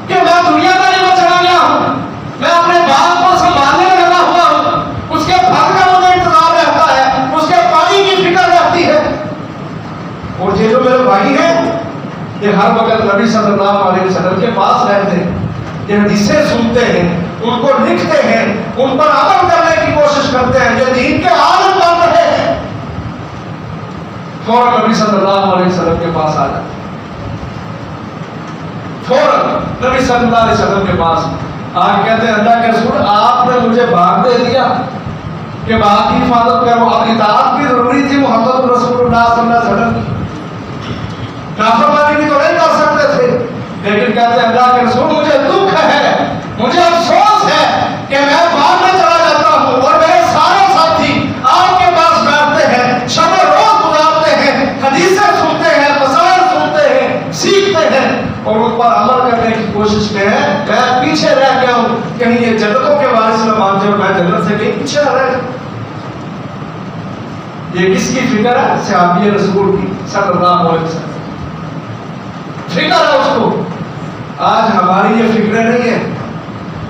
کہ میں دنیا داری میں چلا گیا ہوں، میں اپنے باغ کو سنبھالنے میں لگا ہوا ہوں، اس کے پھل کا مجھے انتظار رہتا ہے، اس کے پانی کی فکر رہتی ہے، اور یہ جو میرے بھائی ہیں یہ ہر وقت نبی صلی اللہ علیہ وسلم کے پاس رہتے ہیں، یہ حدیثیں سنتے ہیں، ان کو لکھتے ہیں، ان پر عمل کرنے کی کوشش کرتے ہیں، یہ دین کے عالم بن رہے ہیں، فوراً نبی صلی اللہ علیہ وسلم کے پاس آ جاتے ہیں، فوراً نبی صلی اللہ علیہ وسلم کے پاس آج کہتے ہیں اللہ کے رسول آپ نے مجھے باغ دے دیا کہ باغ کی حفاظت کرو، اب اطاعت بھی ضروری تھی محمد رسول اللہ صلی اللہ علیہ وسلم کی، نافرمانی بھی تو نہیں کر سکتے تھے، لیکن کہتے ہیں اللہ کے رسول مجھے دکھ ہے، مجھے افسوس ہے کہ میں باغ میں چلا جاتا ہوں اور میرے سارے ساتھی آپ کے پاس بیٹھتے ہیں، شب روز گزارتے ہیں، حدیثیں سنتے ہیں، مسائل سنتے ہیں، سیکھتے ہیں اور ان پر عمل کرنے کی کوشش میں ہے، میں پیچھے رہ گیا ہوں، کہیں یہ جنتوں کے وارث نہ مان جائے، میں جنت سے کہیں پیچھے نہ رہ جاؤں۔ یہ کس کی فکر ہے؟ صحابی رسول کی صلی اللہ علیہ وسلم فکر ہے اس کو۔ آج ہماری یہ فکریں نہیں ہیں،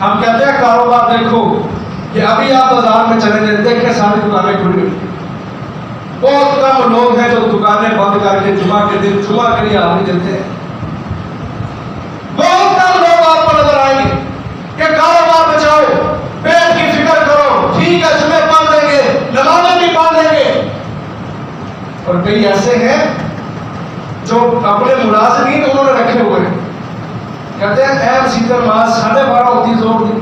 ہم کہتے ہیں کاروبار دیکھو، کہ ابھی آپ بازار میں چلے جائیں دیکھیں ساری دکانیں کھلی ہوئی، بہت کم لوگ ہیں جو دکانیں بند کر کے جمعہ کے دن جمعہ کے لیے حاضری دیتے ہیں، بہت کم لوگ آپ کو نظر آئیں گے کہ کاروبار بچاؤ، پیٹ کی فکر کرو، ٹھیک ہے جمعے پڑھ لیں گے، نمازیں بھی پڑھ لیں گے، اور کئی ایسے ہیں جو اپنے ملازمین انہوں نے رکھے ہوئے ہیں، کہتے ہیں اہم سیدھے نماز 12:30 ہوتی ہے زور کی،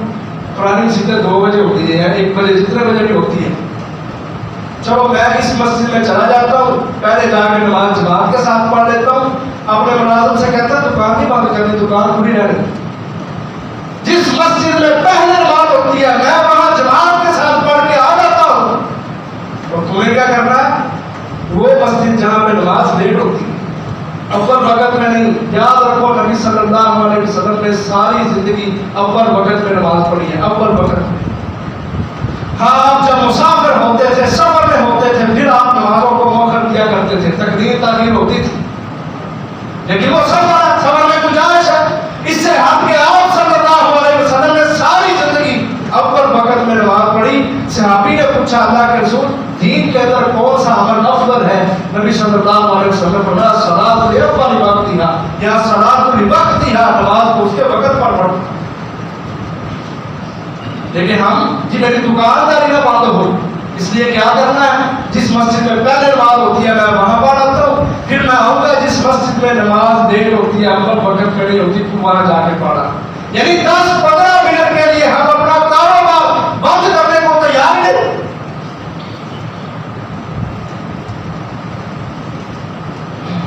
فلانی سیدھے 2 بجے ہوتی ہے، 1 بجے جتنے بجے بھی ہوتی ہے، چلو میں اس مسجد میں چلا جاتا ہوں، پہلے جا کے نماز جماعت کے ساتھ پڑھ لیتا ہوں، اپنے ملازم سے کہتا ہے دکان نہیں بند کرنی، دکان کھلی رہنی، جس مسجد میں پہلے نماز ہوتی ہے میں وہاں جماعت کے ساتھ پڑھ کے آ جاتا ہوں، اور تمہیں کیا کرنا ہے؟ وہ مسجد جہاں پہ نماز لیٹ ہوتی ہے، اول وقت میں نہیں، یاد رکھو نبی صلی اللہ علیہ وسلم نے ساری زندگی اول وقت میں نماز پڑھی ہے، اول وقت میں۔ ہاں آپ جب مسافر ہوتے تھے، سفر میں ہوتے تھے، پھر آپ نمازوں کو مؤخر کیا کرتے تھے، تقدیر تاخیر ہوتی تھی، لیکن وہ سفر ہے، سفر میں گنجائش ہے، اس سے ہٹ کے آپ صلی اللہ علیہ وسلم نے ساری زندگی اول وقت میں نماز پڑھی۔ صحابی نے پوچھا اللہ کے رسول دین کے اندر کون سا عمل افضل ہے؟ نبی صلی اللہ علیہ وسلم نے فرمایا صلاۃ لأول وقتھا، یا صلاۃ لوقتھا، نماز کو اس کے وقت پر پڑھو۔ لیکن ہم جی میری دکانداری نہ بند ہو، اس لیے کیا کرنا ہے؟ جس مسجد میں پہلے نماز ہوتی ہے میں وہاں پڑھ آتا ہوں، پھر میں آؤں گا جس مسجد میں نماز دیر ہوتی ہے، اول وقت کھڑی ہوتی ہے، وہاں جا کے پڑھا۔ یعنی 10-15 منٹ کے لیے ہم اپنا کاروبار بند کرنے کو تیار نہیں۔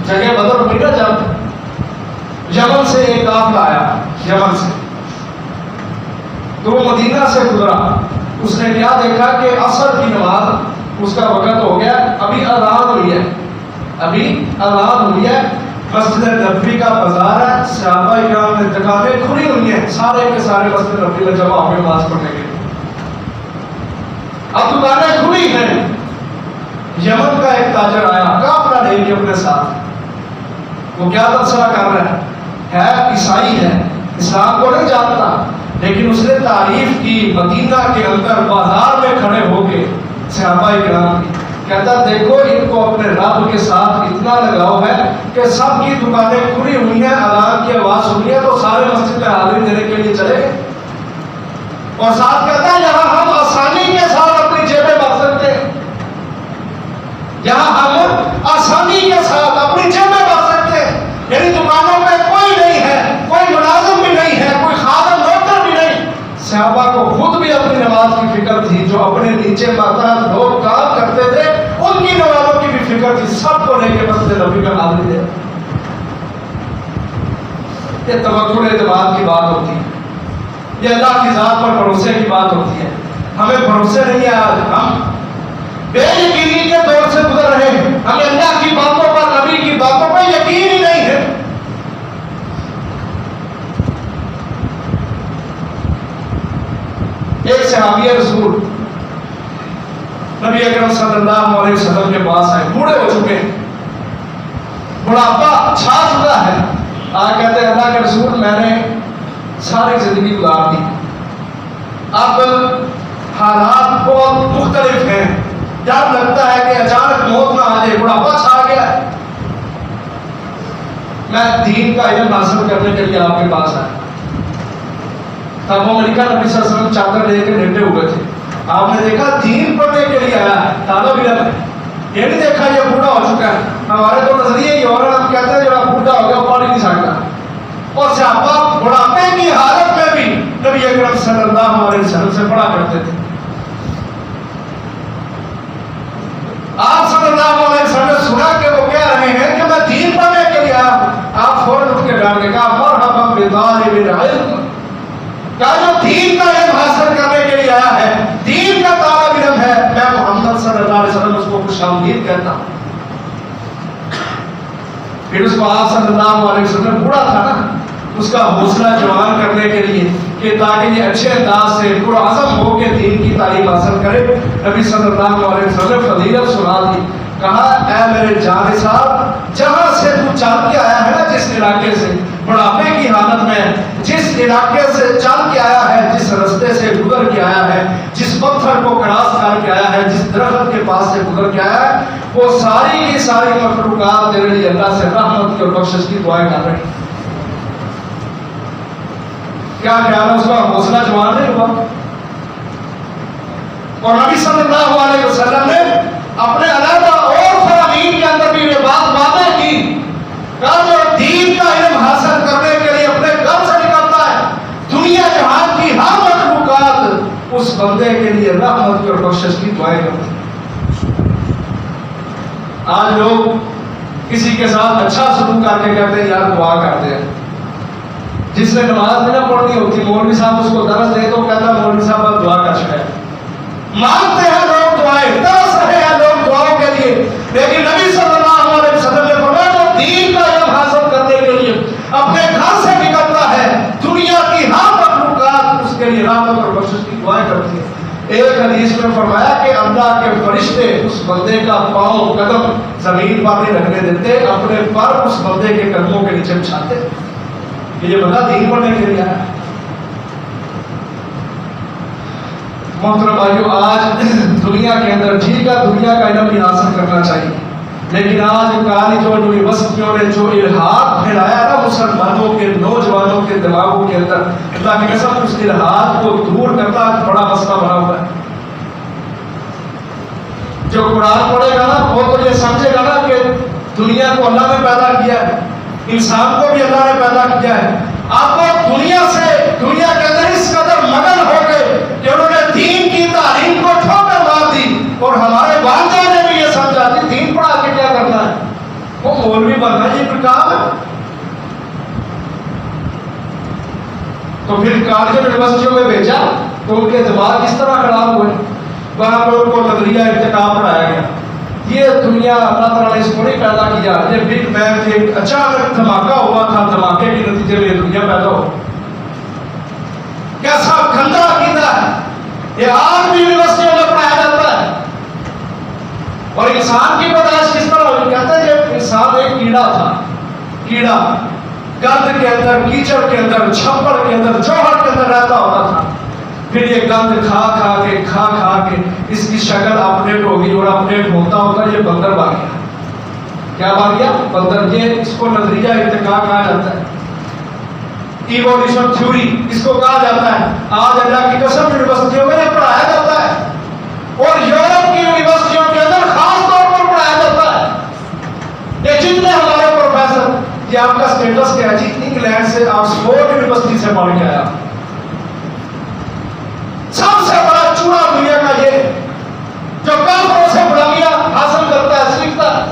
جگہ بدر ہوئی نا جب یمن سے ایک قافلہ آیا، یمن سے تو وہ مدینہ سے گزرا، اس نے کیا دیکھا کہ عصر کی نماز اس کا وقت ہو گیا، ابھی اذان ہوئی ہے، ابھی اذان ہوئی ہے، مسجد نبوی کا بازار ہے، صحابہ کرام نے دکانیں کھلی ہوئی ہیں، سارے کے سارے مسجد نبوی میں جمع ہو کے نماز پڑھنے کے لیے، اب دکانیں کھلی ہیں۔ یمن کا ایک تاجر آیا قافلہ لے کے اپنے ساتھ، وہ کیا تبصرہ کر رہا ہے عیسائی ہے، اسلام کو نہیں جانتا، لیکن اس نے تعریف کی مدینہ کے اندر بازار میں کھڑے ہو کے صحابہ کرام کی، کہتا دیکھو ان کو اپنے رب کے ساتھ اتنا لگاؤ ہے کہ سب کی دکانیں کھلی ہوئی ہیں، اذان کی آواز سنی ہے تو سارے مسجد میں حاضری دینے کے لیے چلے گئے، اور ساتھ کہتا ہے یہاں ہم آسانی کے ساتھ اپنی جیبیں بھر سکتے ہیں، یہاں ہم آسانی کے ساتھ اپنی جیبیں بھر سکتے ہیں، یعنی دکانوں میں کوئی نہیں ہے، کوئی ملازم بھی نہیں ہے، کوئی خادم نوکر بھی نہیں۔ صحابہ کو خود بھی اپنی نماز کی فکر تھی، جو اپنے نیچے ماتحت لوگ کام کرتے تھے ان کی نمازوں کی بھی فکر تھی، سب کو لے کے مسجد نبوی میں حاضری دے۔ یہ توکل اعتماد کی بات ہوتی ہے، یہ اللہ کی ذات پر بھروسے کی بات ہوتی ہے۔ ہمیں بھروسے نہیں ہے، آج ہم بے یقینی کے دور سے گزر رہے ہیں، ہمیں اللہ کی باتوں پر، نبی کی باتوں پر یقین ہی نہیں ہے۔ ایک صحابی رسول نبی اکرم صلی اللہ علیہ وسلم کے پاس آئے، بوڑھے ہو چکے ہیں، بڑھاپا چھا چکا ہے. کہتے ہیں اللہ کے رسول میں نے ساری زندگی گزار دی، اب حالات بہت مختلف ہیں، ڈر لگتا ہے کہ اچانک موت نہ آ جائے، بڑھاپا چھا گیا ہے، میں دین کا علم حاصل کرنے کے لیے آپ کے پاس آیا. تب وہ ملکہ نبی صلی اللہ علیہ وسلم چادر لے کے لیٹے ہوئے تھے. آپ نے دیکھا دین پڑھنے کے لیے آیا ہے، طالب علم ہے، یہ نہیں دیکھا یہ بوڑھا ہو چکا ہے. ہمارے تو نظریے ہی اور ہم کہتے ہیں جو بوڑھا ہو گیا پڑھ ہی نہیں سکتا. اور صحابہ بڑھاپے کی حالت میں بھی نبی اکرم صلی اللہ علیہ وسلم سے پڑھا کرتے تھے. آپ صلی اللہ علیہ وسلم نے سنا کہ وہ کہہ رہے ہیں کہ میں دین پڑھنے کے لیے آیا ہوں. آپ فوراً اٹھ کے ڈال کے کہا مرحبا بطالب العلم، کہا جو دین کا علم حاصل کرنے کے لیے آیا ہے، دین کا طالب علم ہے، میں محمد صلی اللہ علیہ وسلم اس کو خوش آمدید کہتا ہوں. پھر اس کو آپ صلی اللہ علیہ وسلم بوڑھا تھا نا، اس کا حوصلہ جوان کرنے کے لیے کہ تاکہ یہ اچھے انداز سے پرعزم ہو کے دین کی تعلیم حاصل کرے، نبی صلی اللہ علیہ وسلم نے فضیلت سنا دی. کہا اے میرے جان صاحب، جہاں سے تو چل کے آیا ہے نا، جس علاقے سے بڑھاپے کی حالت میں جس علاقے سے چل کے آیا ہے، جس رستے سے گزر کے آیا ہے، جس پتھر کو کراس کر کے آیا ہے، جس درخت کے پاس سے گزر کے آیا ہے، وہ ساری کی ساری مخلوقات تیرے لیے اللہ سے رحمت کی اور بخشش کی دعائیں کر رہی. کیا خیال ہے، اس کا حوصلہ جوان نہیں ہوا؟ اور نبی صلی اللہ علیہ وسلم نے اپنے علیحدہ اور فرامین کے اندر بھی یہ بات واضح کی، کہا جو دین کا علم حاصل کرنے کے لیے اپنے گھر سے نکلتا ہے، دنیا جہان کی ہر مخلوقات اس بندے کے لیے رحمت کی اور بخشش کی دعائیں کرتے ہیں. آج لوگ کسی کے ساتھ اچھا سلوک کر کے کہتے ہیں یار دعا کرتے ہیں. جس نے نماز بھی نہ پڑھنی ہوتی، مولوی صاحب اس کو درس دے تو کہتا ہے مولوی صاحب آپ دعا کر چکے ہیں. مانگتے ہیں لوگ دعائیں، ترس رہے ہیں لوگ دعاؤں کے لیے، لیکن نبی صلی اللہ علیہ وسلم نے فرمایا جو دین کا علم حاصل کرنے کے لیے اپنے گھر سے نکلتا ہے، دنیا کی ہر مخلوقات اس کے لیے رحمت اور بخشش کی دعائیں کرتی ہیں. ایک حدیث میں فرمایا کہ اللہ کے فرشتے اس بندے کا پاؤں قدم زمین پر نہیں رکھنے دیتے، اپنے پر اس بندے کے قدموں کے نیچے بچھاتے کہ یہ بندہ دین پڑھنے کے لیے آیا ہے. محترم بھائیو، آج دنیا کے اندر ٹھیک ہے دنیا کا علم بھی حاصل کرنا چاہیے، لیکن آج کالج اور یونیورسٹیوں نے جو الحاد پھیلایا نا مسلمانوں کے نوجوانوں کے دماغوں کے اندر، اللہ کی قسم اس الحاد کو دور کرنا بڑا مسئلہ بنا ہوا ہے. جو قرآن پڑھے گا نا وہ تو یہ سمجھے گا نا کہ دنیا کو اللہ نے پیدا کیا ہے، انسان کو بھی اللہ نے پیدا کیا ہے. آپ کو دنیا کے اندر اس قدر مگن ہو گئے کہ انہوں نے دین کی تعلیم کو ٹھوکر مار دی. اور ہمارے والدہ نے بھی یہ سمجھا کہ دین پڑھا کے کیا کرنا ہے، وہ مولوی بننا یہ کوئی کام ہے. تو پھر کالج یونیورسٹیوں میں بھیجا تو ان کے دماغ کس طرح خراب ہوئے. وہاں پر ان کو نظریہ ارتقاء پڑھایا گیا. یہ دنیا اللہ تعالیٰ نے اس کو نہیں پیدا کیا، یہ بگ بینگ ایک اچانک دھماکہ ہوا تھا، دھماکے کے نتیجے میں یہ دنیا پیدا ہو. کیسا گندا عقیدہ ہے یہ آج بھی یونیورسٹیوں میں پڑھایا جاتا ہے. اور انسان کی پیدائش کس طرح ہوئی؟ کہتے ہیں کہ انسان ایک کیڑا تھا، کیڑا گند کے اندر، کیچڑ کے اندر، چھپڑ کے اندر، جوہر کے اندر رہتا ہوتا تھا. پھر یہ گند کھا کھا کے اس کی شکل اپڈیٹ ہوگی اور اپڈیٹ ہوتا ہوتا یہ بندر بن گیا. کیا بن گیا؟ بندر. یہ اس کو نظریہ ارتقاء کہا جاتا ہے، ایوولوشن تھیوری اس کو کہا جاتا ہے. آج اللہ کی قسم یونیورسٹیوں میں یہ پڑھایا جاتا ہے، اور یورپ کی یونیورسٹیوں کے اندر خاص طور پر پڑھایا جاتا ہے. یہ جتنے ہمارے پروفیسر، یہ آپ کا اسٹیٹس کیا ہے جی؟ انگلینڈ سے آکسفورڈ یونیورسٹی سے پڑھ کے آیا. سب سے بڑا چوڑا دنیا کا یہ جو کافروں سے بڑھائیاں حاصل کرتا ہے، سیکھتا ہے.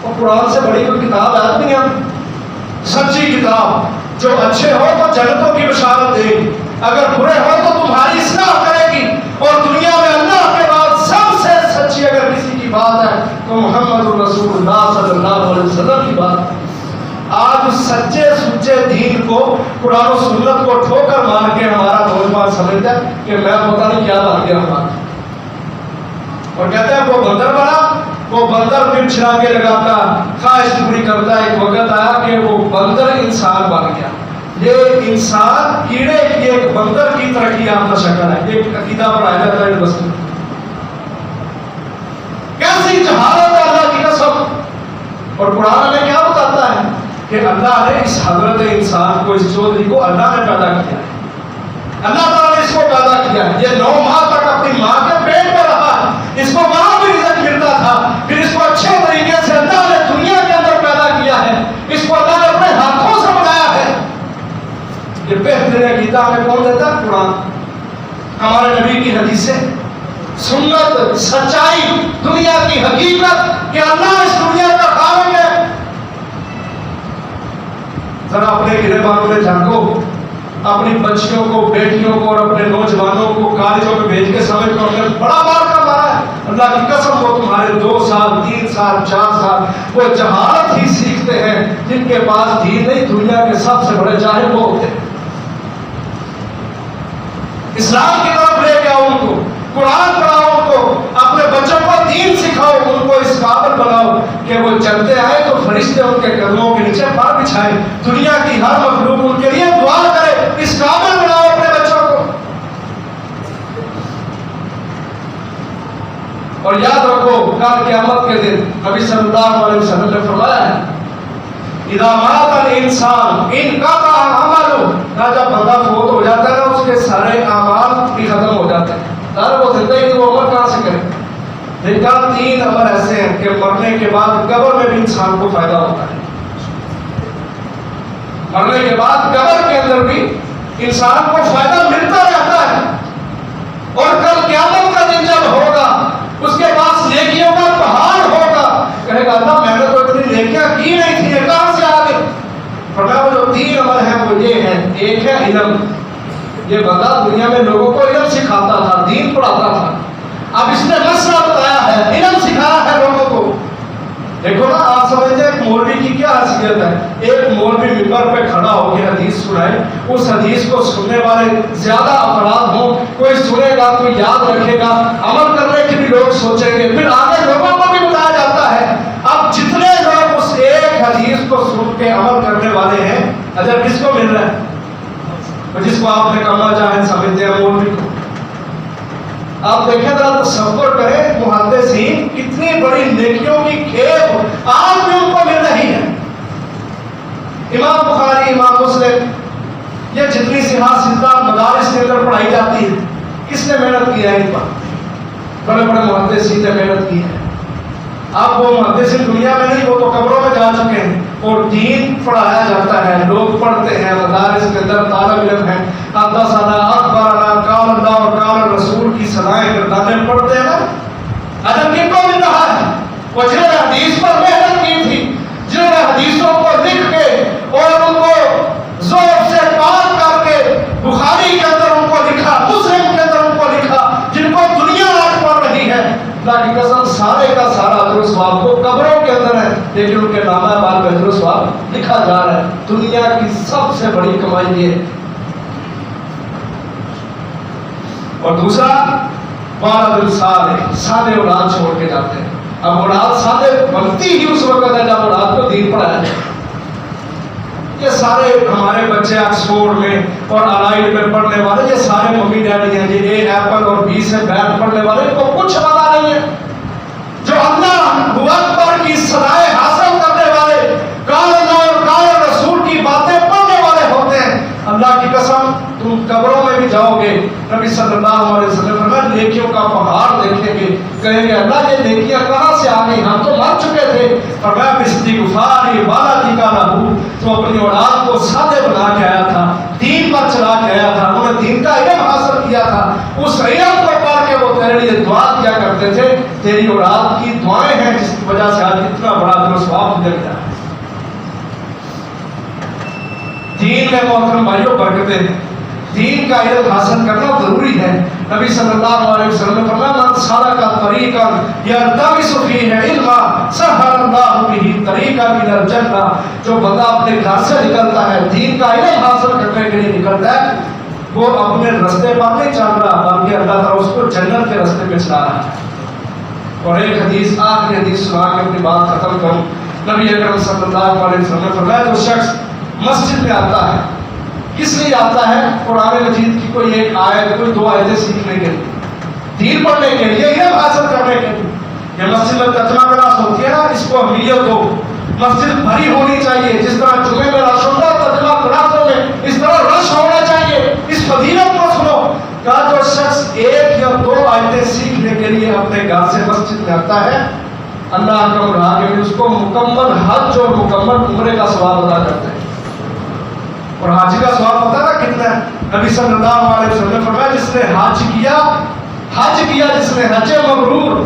اور قرآن سے بڑی کوئی کتاب ہے دنیا میں، سچی کتاب جو اچھے ہو تو جنتوں کی بشارت دے گی، اگر برے ہو تو تمہاری اصلاح کرے گی. اور دنیا میں اللہ کے بعد سب سے سچی اگر کسی کی بات ہے تو محمد رسول اللہ صلی اللہ علیہ وسلم کی بات. آج اس سچے سچے دین کو، قرآن و سنت کو ٹھوکر مار کے ہمارا نوجوان بعد سمجھتا ہے کہ میں پتہ نہیں کیا بن گیا ہمارا. اور کہتا ہے وہ بندر بنا, وہ بندر پھر چھلانگے لگاتا, خواہش پوری کرتا. ایک وقت آیا کہ وہ بندر انسان بن گیا. یہ انسان کیڑے کی ایک بندر کی ترقی یافتہ شکل ہے. ایک عقیدہ پڑھایا جاتا ہے یونیورسٹی میں. کیسی جہالت ہے اللہ کی قسم. اور قرآن ہمیں کیا بتاتا ہے کہ اللہ نے اس حضرت انسان کو, اس چودھری کو اللہ نے پیدا کیا ہے. اللہ تعالیٰ نے اس کو پیدا کیا ہے. یہ 9 ماہ تک اپنی ماں کے پیٹ میں رہا ہے. اس کو وہاں بھی رزق ملتا تھا. پھر اس کو اچھے طریقے سے اللہ نے دنیا کے اندر پیدا کیا ہے. اس کو اللہ نے اپنے ہاتھوں سے بنایا ہے. یہ بہترین عقیدہ ہمیں کون دیتا ہے؟ قرآن. ہمارے نبی کی حدیثیں, سنت, سچائی, دنیا کی حقیقت کہ اللہ اس دنیا کا خالق ہے. ذرا اپنے گریبانوں میں جھانکو, اپنی بچیوں کو, بیٹیوں کو اور اپنے نوجوانوں کو کالجوں میں بھیج کے سمجھ کو ہم نے بڑا مار کا مارا ہے. اللہ کی قسم وہ تمہارے 2 سال 3 سال 4 سال وہ جہالت ہی سیکھتے ہیں جن کے پاس دین نہیں. دنیا کے سب سے بڑے جاہل وہ ہوتے ہیں. اسلام کی طرف لے کے آؤ ان کو, قرآن پڑھاؤ ان کو, اپنے بچوں کو دین سکھاؤ, ان کو اس قابل بناؤ کہ وہ چلتے آئے تو فرشتے ان کے قدموں کے نیچے پاؤں بچھائے. دنیا کی ہر مخلوق ان کے لیے دعا کرے. اس قابل بناؤ اپنے بچوں کو. اور یاد رکھو کل قیامت کے دن نبی صلی اللہ علیہ وسلم نے فرمایا ہے اذا مات الانسان انقطع عمله, جب بندہ فوت ہو جاتا ہے نا اس کے سارے اعمال بھی ختم ہو جاتے ہیں. وہ زندگی وہ عمر کہاں سے کرے؟ لیکن 3 عمل ایسے ہیں کہ مرنے کے بعد قبر میں بھی انسان کو فائدہ ہوتا ہے. مرنے کے بعد قبر کے اندر بھی انسان کو فائدہ ملتا رہتا ہے. اور کل قیامت کا دن جب ہوگا اس کے پاس نیکیوں کا پہاڑ ہوگا. کہے گا اللہ میں نے تو اتنی نیکیاں کی نہیں تھی, یہ کہاں سے آ گئی؟ فرمایا وہ جو 3 عمل ہیں وہ یہ ہیں. ایک ہے علم. یہ بندہ دنیا میں لوگوں کو علم سکھاتا تھا, دین پڑھاتا تھا. اب اس نے مسئلہ بتایا ہے, علم سکھایا ہے لوگوں کو. دیکھو نا, آپ سمجھتے ہیں ایک مولوی کی کیا حیثیت ہے؟ ایک مولوی منبر پہ کھڑا ہو کے حدیث سنائے, اس حدیث کو سننے والے زیادہ افراد ہوں, کوئی سنے گا کوئی یاد رکھے گا, عمل کرنے کے بھی لوگ سوچیں گے, پھر آگے لوگوں کو بھی بتایا جاتا ہے. اب جتنے لوگ اس ایک حدیث کو سن کے عمل کرنے والے ہیں, اجر کس کو مل رہا ہے؟ جس کو آپ نے کہنا چاہیں سمجھتے ہیں مولوی کو. آپ دیکھیں ذرا تصور کریں محدثین کتنی بڑی نیکیوں کی کھیپ آج بھی ان کو مل رہی ہے. امام بخاری, امام مسلم, یہ جتنی سیاست مدارس کے اندر پڑھائی جاتی ہے, کس نے محنت کی ہے ان پر؟ بڑے بڑے محدثین نے محنت کی ہے. اب وہ محدثین دنیا میں نہیں, وہ تو قبروں میں جا چکے ہیں. اور دین پڑھایا جاتا ہے, لوگ پڑھتے ہیں, مدارس کے اندر طالب علم ہیں, حدثنا اخبرنا قال اللہ اور قال رسول کی سنائے گردانے پڑھتے ہیں نا. اجر کن کو مل رہا ہے؟ وہ جنہوں نے حدیث پر محنت کی تھی, جنہوں نے حدیثوں کو لکھ کے اور ان کو ذوق سے پاک کر کے بخاری کے اندر ان کو لکھا, مسلم کے اندر ان کو لکھا, جن کو دنیا آج پڑھ رہی ہے. اللہ کی قسم سارے کا سارا اجر و ثواب کو قبروں کے اندر ہے, لیکن ان کے نامہ بال میں اجر و ثواب لکھا جا رہا ہے. دنیا کی سب سے بڑی کمائی یہ ہے. اور دوسرا والد صالح, صالح اولاد چھوڑ کے جاتے ہیں. اب اولاد صالح بنتی ہی اس وقت ہے جب اولاد کو دین پڑھایا جائے. یہ سارے ہمارے بچے آکسفورڈ میں اور الائڈ میں پڑھنے والے, یہ سارے ممی ڈیڈی ہیں, یہ اے ایپل اور بی سے بیٹ پڑھنے والے, ان کو کچھ پتا نہیں ہے. جو اللہ اکبر کی صدائے حاصل کرنے والے, قال اللہ اور قال رسول کی باتیں پڑھنے والے ہوتے ہیں, اللہ کی قسم تم قبروں میں بھی جاؤ گے, نبی صلی اللہ علیہ وسلم فرمایا نیکیوں کا پہاڑ دیکھیں گے, کہیں گے اللہ یہ نیکیاں کہاں سے آ گئی, ہم تو مر چکے تھے. فرمایا باستغفاری والدی کا لہو, تو اپنی اولاد کو سادے بنا کے آیا تھا, دین پر چلا کے آیا تھا, انہوں نے دین کا علم حاصل کیا تھا, اس علم کو پڑھ کے وہ تیرے لیے دعا کیا کرتے تھے. تیری اولاد کی دعائیں ہیں جس کی وجہ سے آج اتنا بڑا اجر و ثواب مل گیا ہے. دین میں محترم بھائیوں برکتیں ہیں, دین کا علم حاصل کرنا ضروری ہے. نبی صلی اللہ علیہ وسلم نے فرمایا من سلک طریقا یلتمس فیہ علما سہل اللہ بہ طریقا الی الجنہ. جو بندہ اپنے گھر سے نکلتا ہے دین کا علم حاصل کرنے کے لیے نکلتا ہے, وہ اپنے رستے پر نہیں چل رہا بلکہ اللہ تعالیٰ اس کو جنت کے رستے پہ چلا رہا ہے۔ اور ایک حدیث آخری حدیث سنا کے اپنی بات ختم کروں۔ نبی اکرم صلی اللہ علیہ وسلم نے فرمایا جو شخص مسجد میں آتا ہے کس لیے آتا ہے؟ قرآن مجید کی کوئی ایک آیت کوئی دو آیتیں سیکھنے کے لیے، دین پڑھنے کے لیے، علم حاصل کرنے کے لیے۔ یہ مسجد میں ترجمہ کلاس ہوتی ہے نا، اس کو اہمیت ہو، مسجد بھری ہونی چاہیے، جس طرح جمعے میں رش ہوتا ہے ترجمہ کلاسوں میں اس طرح رش ہونا چاہیے۔ اس فضیلت کو سنو، کہا جو شخص ایک یا دو آیتیں سیکھنے کے لیے اپنے گھر سے مسجد میں آتا ہے، اللہ کا راہ اس کو مکمل حج اور مکمل عمرے کا ثواب ادا کرتے ہیں۔ اور حج کا ثواب پتہ نا کتنا ہے؟ نبی صلی اللہ علیہ وسلم نے فرمایا جس نے حج کیا جس نے حج مبرور،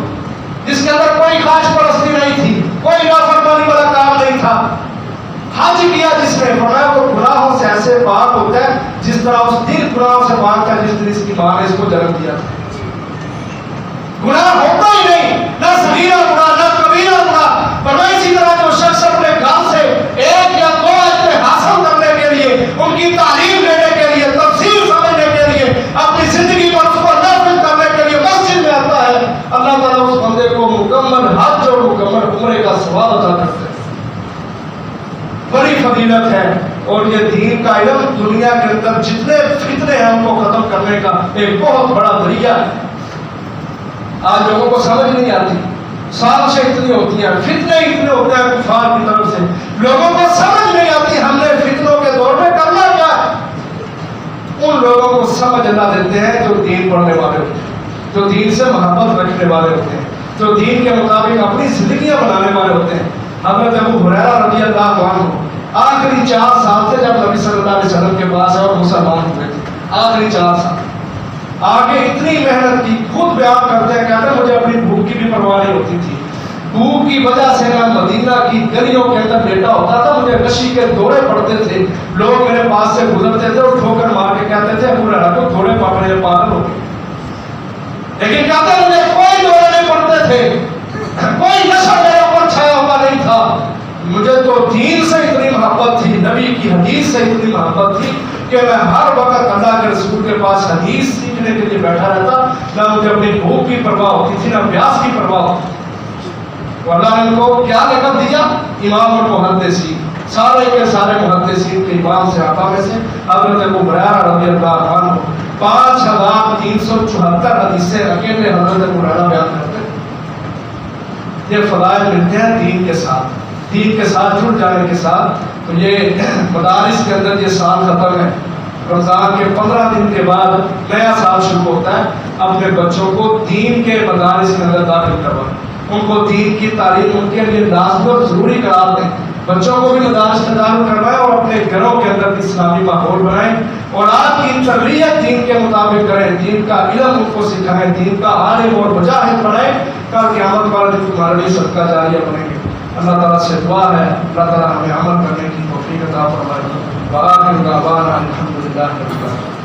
جس کے اندر کوئی خواہش پرستی نہیں تھی، کوئی نافرمانی والا کام نہیں تھا، حج کیا جس نے، فرمایا وہ گناہوں سے ایسے پاک ہوتا ہے جس طرح اس دن گناہوں سے پاک تھا جس دن اس کی ماں نے اس کو جنم دیا تھا۔ گناہ ہوتا ہی نہیں، نہ صغیرہ گناہ نہ کبیرہ گناہ۔ فرمایا اسی طرح جو شخص اپنے گھر سے ایک یا دو آیتیں حاصل کرنے کے لیے، ان کی تعلیم لینے کے لیے، تفسیر سمجھنے کے لیے، اپنی زندگی پر اس کو نافذ کرنے کے لیے مسجد میں آتا ہے، اللہ تعالیٰ اس بندے کو مکمل حج اور مکمل عمرے کا ثواب عطا کرتے ہیں۔ بڑی فضیلت ہے۔ اور یہ دین کا علم دنیا کے اندر جتنے فتنے ہیں ان کو ختم کرنے کا ایک بہت بڑا ذریعہ ہے۔ آج لوگوں کو سمجھ نہیں آتی، سازشیں اتنی ہوتی ہیں، فتنے اتنے ہوتے ہیں کفار کی طرف سے، لوگوں کو سمجھ نہیں آتی ہم نے فتنوں کے دور میں کرنا کیا ہے۔ ان لوگوں کو سمجھ نہ دیتے ہیں جو دین پڑھنے والے ہوتے ہیں، جو دین سے محبت رکھنے والے ہوتے ہیں، جو دین کے مطابق اپنی زندگیاں بنانے والے ہوتے ہیں۔ حضرت ابو ہریرہ رضی اللہ عنہ آخری 4 سال سے جب نبی صلی اللہ علیہ وسلم کے پاس ہے اور مسلمان ہوئے تھے، آخری 4 سال آگے اتنی محنت کی، خود بیان کرتے ہیں، کہتے ہیں مجھے اپنی بھوک کی بھی پرواہ نہیں ہوتی تھی، بھوک کی وجہ سے میں مدینہ کی گلیوں کے اندر لیٹا ہوتا تھا، مجھے نشی کے دورے پڑتے تھے، لوگ میرے پاس سے گزرتے تھے اور ٹھوکر مار کے کہتے تھے ابو ہریرہ کو دورے پڑ رہے ہیں، پاگل ہو گئے۔ لیکن کہتے ہیں مجھے کوئی دورے نہیں پڑتے تھے، کوئی نشہ میرے اوپر چھایا ہوا نہیں تھا، مجھے تو دین سے اتنی محبت تھی، نبی کی حدیث سے اتنی محبت تھی کہ میں ہر وقت اللہ کے رسول کے پاس حدیث سیکھنے کے لیے بیٹھا رہتا، نہ مجھے اپنی بھوک کی پرواہ ہوتی تھی نہ پیاس کی پرواہ ہوتی تھی۔ اللہ نے ان کو کیا لقب دیا؟ امام المحدثین، سارے کے سارے محدثین کے امام صحابہ میں سے حضرت ابو ہریرہ رضی اللہ عنہ 5374 حدیثیں اکیلے حضرت ابو ہریرہ بیان کرتے ہیں۔ یہ فضائل ملتے ہیں دین کے ساتھ، دین کے ساتھ جڑ جانے کے ساتھ۔ تو یہ مدارس کے اندر یہ سال ختم ہے، رمضان کے 15 دن کے بعد نیا سال شروع ہوتا ہے، اپنے بچوں کو دین کے مدارس کے اندر داخل کروائیں، ان کو دین کی تعلیم ان کے لیے لازمی اور ضروری قرار دیں، بچوں کو بھی مدارس میں داخل کروائیں اور اپنے گھروں کے اندر اسلامی ماحول بنائیں، اور آپ کی تربیت دین کے مطابق کریں، دین کا علم ان کو سکھائیں، دین کا عالم اور مجاہد بنائیں، تاکہ قیامت والے دن تمہارے لیے صدقہ جاریہ بنیں گے۔ اللہ تعالیٰ سے دعا ہے اللہ تعالیٰ ہمیں عمل کرنے کی توفیق عطا فرمائے۔ وآخر دعوانا الحمدللہ رب العالمین۔